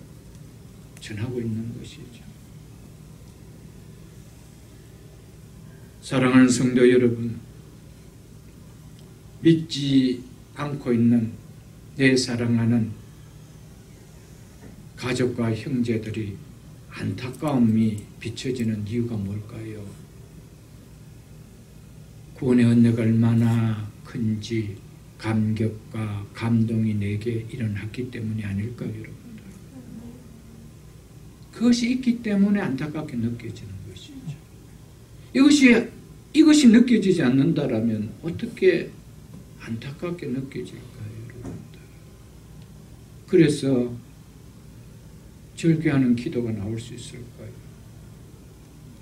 전하고 있는 것이죠. 사랑하는 성도 여러분, 믿지 않고 있는 내 사랑하는 가족과 형제들이 안타까움이 비춰지는 이유가 뭘까요? 구원의 은혜가 얼마나 큰지 감격과 감동이 내게 일어났기 때문이 아닐까요, 여러분들? 그것이 있기 때문에 안타깝게 느껴지는 것이죠. 이것이 느껴지지 않는다라면 어떻게 안타깝게 느껴질까요, 여러분들? 그래서 절규하는 기도가 나올 수 있을까요?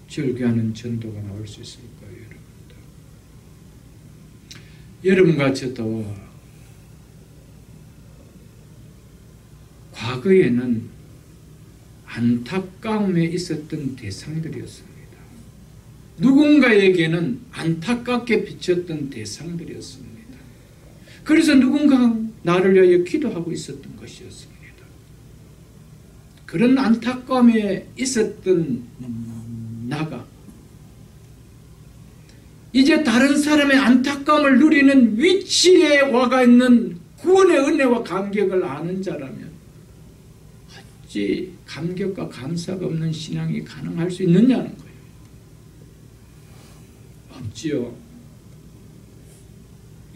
절규하는 전도가 나올 수 있을까요, 여러분들? 여러분과 저도 과거에는 안타까움에 있었던 대상들이었습니다. 누군가에게는 안타깝게 비쳤던 대상들이었습니다. 그래서 누군가 나를 위하여 기도하고 있었던 것이었습니다. 그런 안타까움에 있었던 나가 이제 다른 사람의 안타까움을 누리는 위치에 와가 있는 구원의 은혜와 감격을 아는 자라면 어찌 감격과 감사가 없는 신앙이 가능할 수 있느냐는 거예요. 없지요.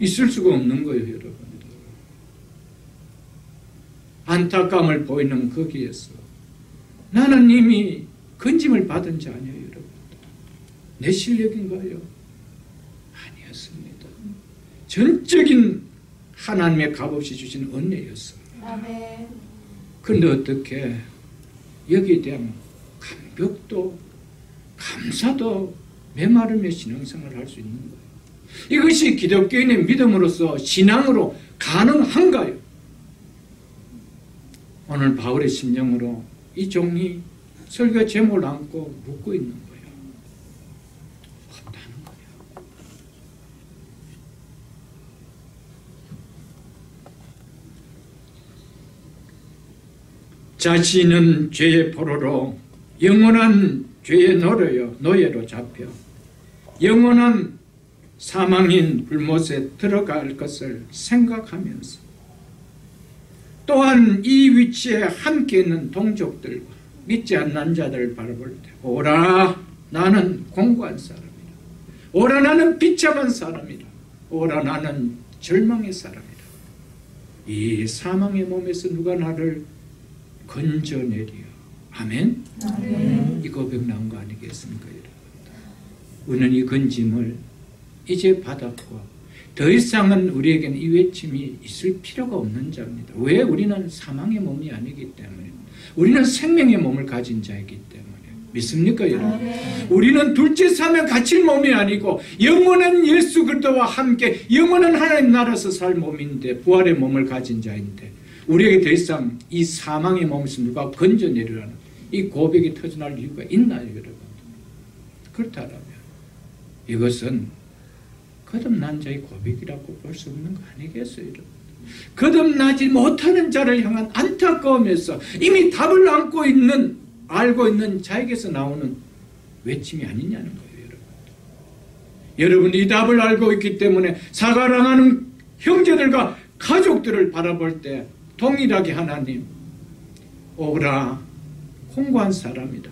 있을 수가 없는 거예요, 여러분. 안타까움을 보이는 거기에서 나는 이미 건짐을 받은 자 아니에요, 여러분. 내 실력인가요? 아니었습니다. 전적인 하나님의 값없이 주신 은혜였어요. 아멘. 그런데 어떻게 여기에 대한 감격도 감사도 메마르며 신앙생활을 할 수 있는 거예요. 이것이 기독교인의 믿음으로서 신앙으로 가능한가요? 오늘 바울의 심령으로 이 종이 설교 제목을 안고 묻고 있는 거예요. 없다는 거예요. 자신은 죄의 포로로 영원한 죄의 노예로 잡혀 영원한 사망인 불못에 들어갈 것을 생각하면서 또한 이 위치에 함께 있는 동족들과 믿지 않는 자들을 바라볼 때 오라 나는 공고한 사람이다. 오라 나는 비참한 사람이다. 오라 나는 절망의 사람이다. 이 사망의 몸에서 누가 나를 건져내리요. 아멘? 아멘. 이 고백 나온 거 아니겠습니까, 여러분? 우리는 이 건짐을 이제 받았고 더 이상은 우리에게는 이 외침이 있을 필요가 없는 자입니다. 왜? 우리는 사망의 몸이 아니기 때문에 우리는 생명의 몸을 가진 자이기 때문에 믿습니까, 여러분? 아멘. 우리는 둘째 사명 갇힐 몸이 아니고 영원한 예수 그리스도와 함께 영원한 하나님 나라에서 살 몸인데 부활의 몸을 가진 자인데 우리에게 더 이상 이 사망의 몸에서 누가 건져내리라는 이 고백이 터져날 이유가 있나요, 여러분? 그렇다면 이것은 거듭난 자의 고백이라고 볼 수 없는 거 아니겠어요, 여러분? 거듭나지 못하는 자를 향한 안타까움에서 이미 답을 알고 있는 자에게서 나오는 외침이 아니냐는 거예요, 여러분. 여러분, 이 답을 알고 있기 때문에 사과를 하는 형제들과 가족들을 바라볼 때 동일하게 하나님, 오라, 공고한 사람이다.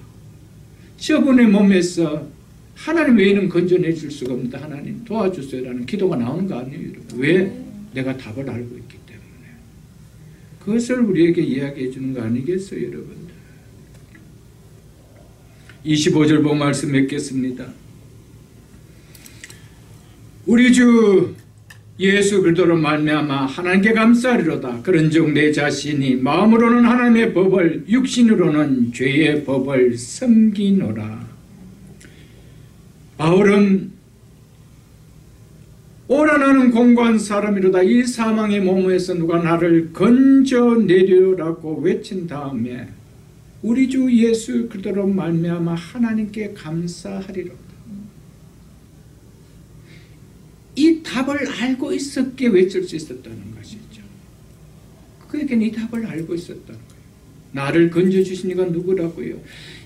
저분의 몸에서 하나님 외에는 건져내 줄 수가 없는데 하나님 도와주세요라는 기도가 나오는 거 아니에요, 여러분? 왜? 내가 답을 알고 있기 때문에. 그것을 우리에게 이야기해 주는 거 아니겠어요, 여러분들? 25절 보고 말씀 맺겠습니다. 우리 주 예수 그리스도로 말미암아 하나님께 감사하리로다. 그런즉 내 자신이 마음으로는 하나님의 법을 육신으로는 죄의 법을 섬기노라. 바울은 오라 나는 공고한 사람이로다. 이 사망의 몸에서 누가 나를 건져내려라고 외친 다음에 우리 주 예수 그리스도로 말미암아 하나님께 감사하리로다. 이 답을 알고 있었기에 외칠 수 있었다는 것이죠. 그에게는 이 답을 알고 있었다는 거예요. 나를 건져주신 이가 누구라고요?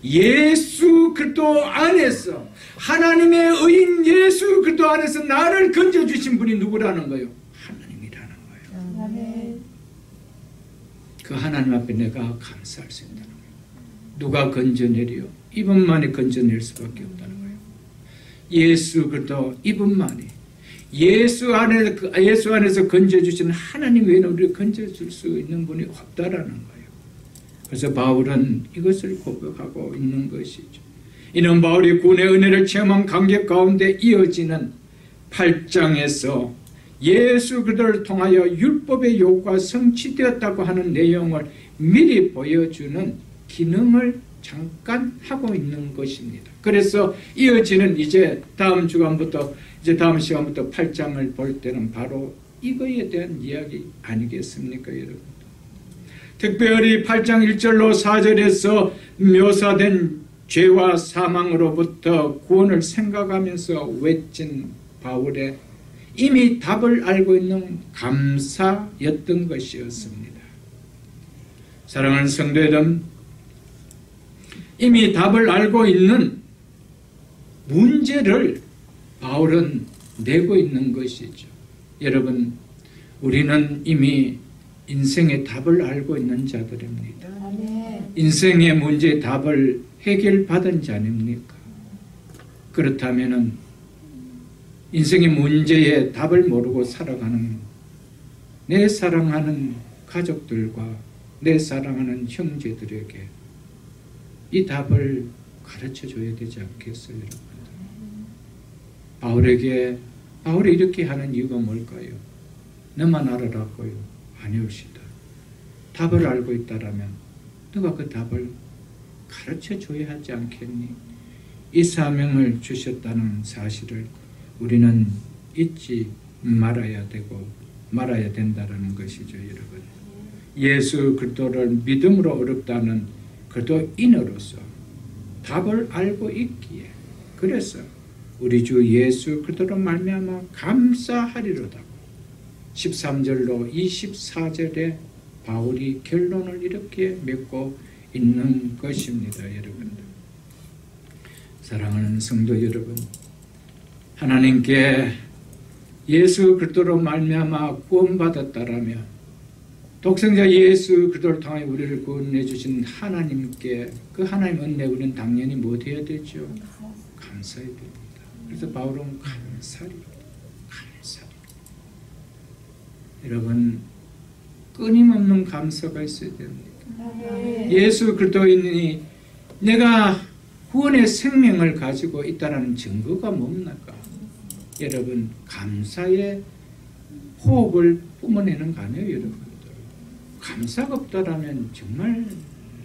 예수 그리스도 안에서, 하나님의 의인 예수 그리스도 안에서 나를 건져주신 분이 누구라는 거예요? 하나님이라는 거예요. 아멘. 그 하나님 앞에 내가 감사할 수 있다는 거예요. 누가 건져내려? 이분만이 건져낼 수밖에 없다는 거예요. 예수 그리스도 이분만이, 예수 안에서 건져주신 하나님 외에는 우리를 건져줄 수 있는 분이 없다라는 거예요. 그래서 바울은 이것을 고백하고 있는 것이죠. 이는 바울이 구원의 은혜를 체험한 감격 가운데 이어지는 8장에서 예수 그리스도를 통하여 율법의 요구가 성취되었다고 하는 내용을 미리 보여주는 기능을 잠깐 하고 있는 것입니다. 그래서 이어지는 이제 다음 시간부터 8장을 볼 때는 바로 이거에 대한 이야기 아니겠습니까, 여러분? 특별히 8장 1절로 4절에서 묘사된 죄와 사망으로부터 구원을 생각하면서 외친 바울의 이미 답을 알고 있는 감사였던 것이었습니다. 사랑하는 성도 여러분, 이미 답을 알고 있는 문제를 바울은 내고 있는 것이죠. 여러분, 우리는 이미 인생의 답을 알고 있는 자들입니다. 아멘. 인생의 문제의 답을 해결받은 자 아닙니까? 그렇다면 인생의 문제의 답을 모르고 살아가는 내 사랑하는 가족들과 내 사랑하는 형제들에게 이 답을 가르쳐줘야 되지 않겠어요, 여러분? 바울이 이렇게 하는 이유가 뭘까요? 너만 알아라고요? 아니옵시다. 답을 알고 있다라면 너가 그 답을 가르쳐줘야 하지 않겠니? 이 사명을 주셨다는 사실을 우리는 잊지 말아야 되고 말아야 된다는 것이죠, 여러분. 예수 그리스도를 믿음으로 얻었다는 그리스도인으로서 답을 알고 있기에, 그래서 우리 주 예수 그리스도로 말미암아 감사하리로다. 13절로 24절에 바울이 결론을 이렇게 맺고 있는 것입니다, 여러분들. 사랑하는 성도 여러분, 하나님께 예수 그리스도로 말미암아 구원받았다라며 독생자 예수 그리스도를 통해 우리를 구원해 주신 하나님께, 그 하나님 은혜 우리는 당연히 못해야 되죠? 감사해야 됩니다. 그래서 바울은 감사리. 여러분, 끊임없는 감사가 있어야 됩니다. 예수 그리스도인이 내가 구원의 생명을 가지고 있다는 증거가 뭡니까? 여러분, 감사의 호흡을 뿜어내는 거 아니에요, 여러분들. 감사가 없다라면 정말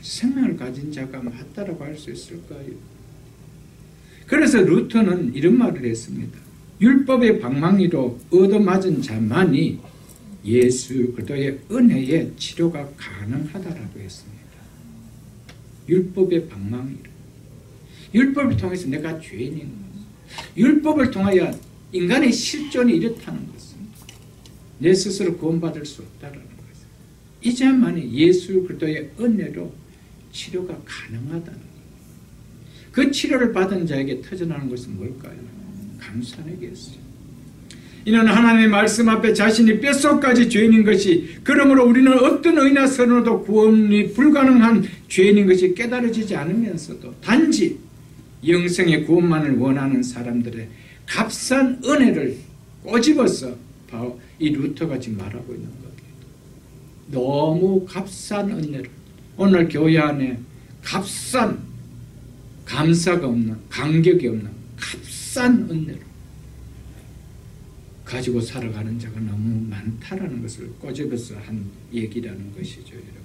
생명을 가진 자가 맞다라고 할 수 있을까요? 그래서 루터는 이런 말을 했습니다. 율법의 방망이로 얻어맞은 자만이 예수 그리스도의 은혜의 치료가 가능하다라고 했습니다. 율법의 방망이로. 율법을 통해서 내가 죄인인 것, 율법을 통하여 인간의 실존이 이렇다는 것은 내 스스로 구원받을 수 없다라는 것은, 이 자만이 예수 그리스도의 은혜로 치료가 가능하다는 것. 그 치료를 받은 자에게 터져나오는 것은 뭘까요? 감사하겠어요. 이는 하나님의 말씀 앞에 자신이 뼛속까지 죄인인 것이, 그러므로 우리는 어떤 의나 선으로도 구원이 불가능한 죄인인 것이 깨달아지지 않으면서도 단지 영생의 구원만을 원하는 사람들의 값싼 은혜를 꼬집어서 바로 이 루터가 지금 말하고 있는 겁니다. 너무 값싼 은혜를, 오늘 교회 안에 값싼, 감사가 없는, 감격이 없는 값싼 은혜를 가지고 살아가는 자가 너무 많다라는 것을 꼬집어서 한 얘기라는 것이죠, 여러분들.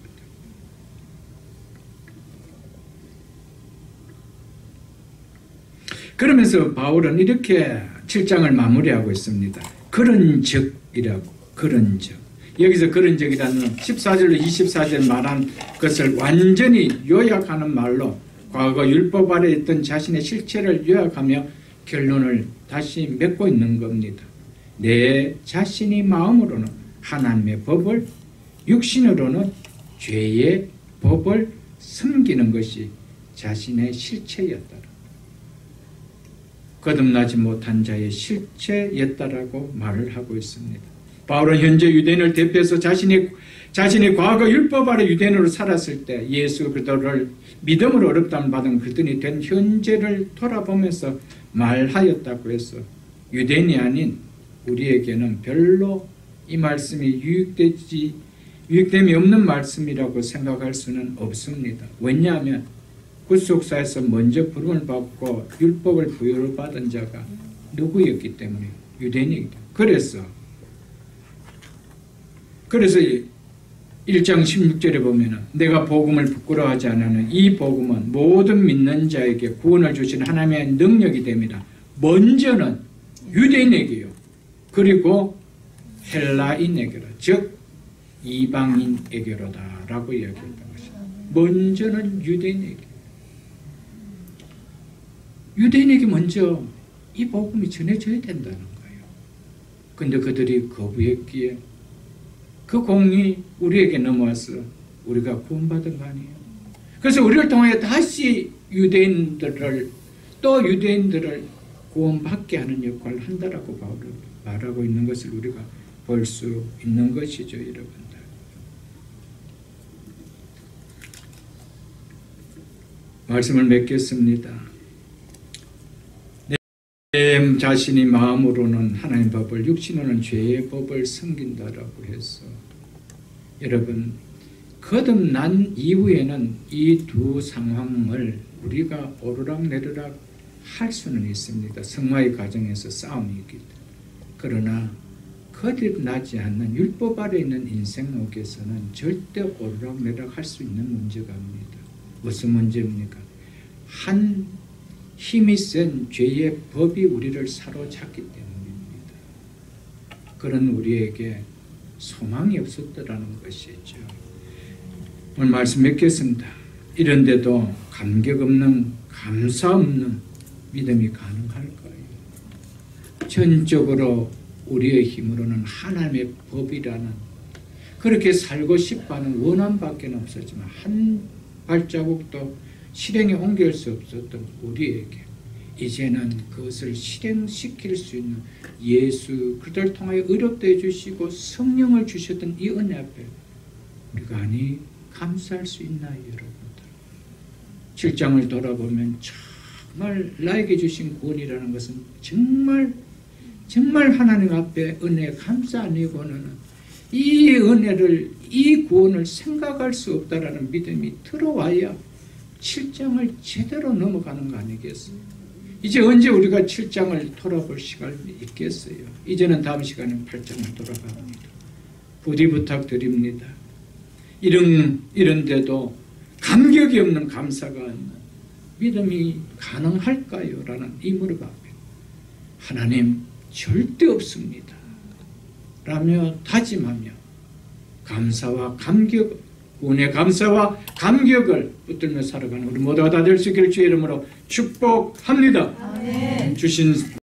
그러면서 바울은 이렇게 7장을 마무리하고 있습니다. 그런 적이라고, 그런 적. 여기서 그런 적이라는 14절로 24절 말한 것을 완전히 요약하는 말로 과거 율법 아래 있던 자신의 실체를 요약하며 결론을 다시 맺고 있는 겁니다. 내 자신이 마음으로는 하나님의 법을, 육신으로는 죄의 법을 섬기는 것이 자신의 실체였다. 거듭나지 못한 자의 실체였다라고 말을 하고 있습니다. 바울은 현재 유대인을 대표해서 자신이 과거 율법 아래 유대인으로 살았을 때 예수 그리스도를 믿음으로 어렵담을 받은 그들이 된 현재를 돌아보면서 말하였다고 해서 유대인이 아닌 우리에게는 별로 이 말씀이 유익됨이 없는 말씀이라고 생각할 수는 없습니다. 왜냐하면 구속사에서 먼저 부름을 받고 율법을 부여를 받은 자가 누구였기 때문에, 유대인이기 때문에. 그래서 1장 16절에 보면 내가 복음을 부끄러워하지 않는 이 복음은 모든 믿는 자에게 구원을 주신 하나님의 능력이 됩니다. 먼저는 유대인에게요, 그리고 헬라인에게로, 즉 이방인에게로다 라고 이야기했던 것입니다. 먼저는 유대인에게, 유대인에게 먼저 이 복음이 전해져야 된다는 거예요. 근데 그들이 거부했기에 그 공이 우리에게 넘어와서 우리가 구원받은 거 아니에요. 그래서 우리를 통하여 다시 유대인들을 또 유대인들을 구원받게 하는 역할을 한다라고 바울은 말하고 있는 것을 우리가 볼 수 있는 것이죠, 여러분들. 말씀을 맺겠습니다. 내 자신이 마음으로는 하나님 법을, 육신으로는 죄의 법을 섬긴다라고 해서 여러분 거듭난 이후에는 이 두 상황을 우리가 오르락내리락 할 수는 있습니다. 성화의 과정에서 싸움이기 때문에. 그러나 거듭나지 않는 율법 아래 있는 인생 속에서는 절대 오르락내리락 할 수 있는 문제가 아닙니다. 무슨 문제입니까? 한 힘이 센 죄의 법이 우리를 사로잡기 때문입니다. 그런 우리에게 소망이 없었더라는 것이죠. 오늘 말씀 맺겠습니다. 이런데도 감격 없는, 감사 없는 믿음이 가능할까요? 전적으로 우리의 힘으로는 하나님의 법이라는 그렇게 살고 싶어하는 원함밖에 없었지만 한 발자국도 실행에 옮길 수 없었던 우리에게 이제는 그것을 실행시킬 수 있는 예수 그들을 통하여 의롭게 해주시고 성령을 주셨던 이 은혜 앞에 우리가 아니 감사할 수 있나요, 여러분들? 7장을 돌아보면 정말 나에게 주신 구원이라는 것은 정말 하나님 앞에 은혜에 감사 아니고는 이 은혜를, 이 구원을 생각할 수 없다라는 믿음이 들어와야 7장을 제대로 넘어가는 거 아니겠어요? 이제 언제 우리가 7장을 돌아볼 시간이 있겠어요? 이제는 다음 시간에 8장을 돌아갑니다. 부디 부탁드립니다. 이런데도 감격이 없는 감사가 없는 믿음이 가능할까요? 라는 이 무릎 앞에 하나님 절대 없습니다 라며 다짐하며 감사와 감격, 구원의 감사와 감격을 붙들며 살아가는 우리 모두가 다 될 수 있기를 주의 이름으로 축복합니다. 아멘. 주신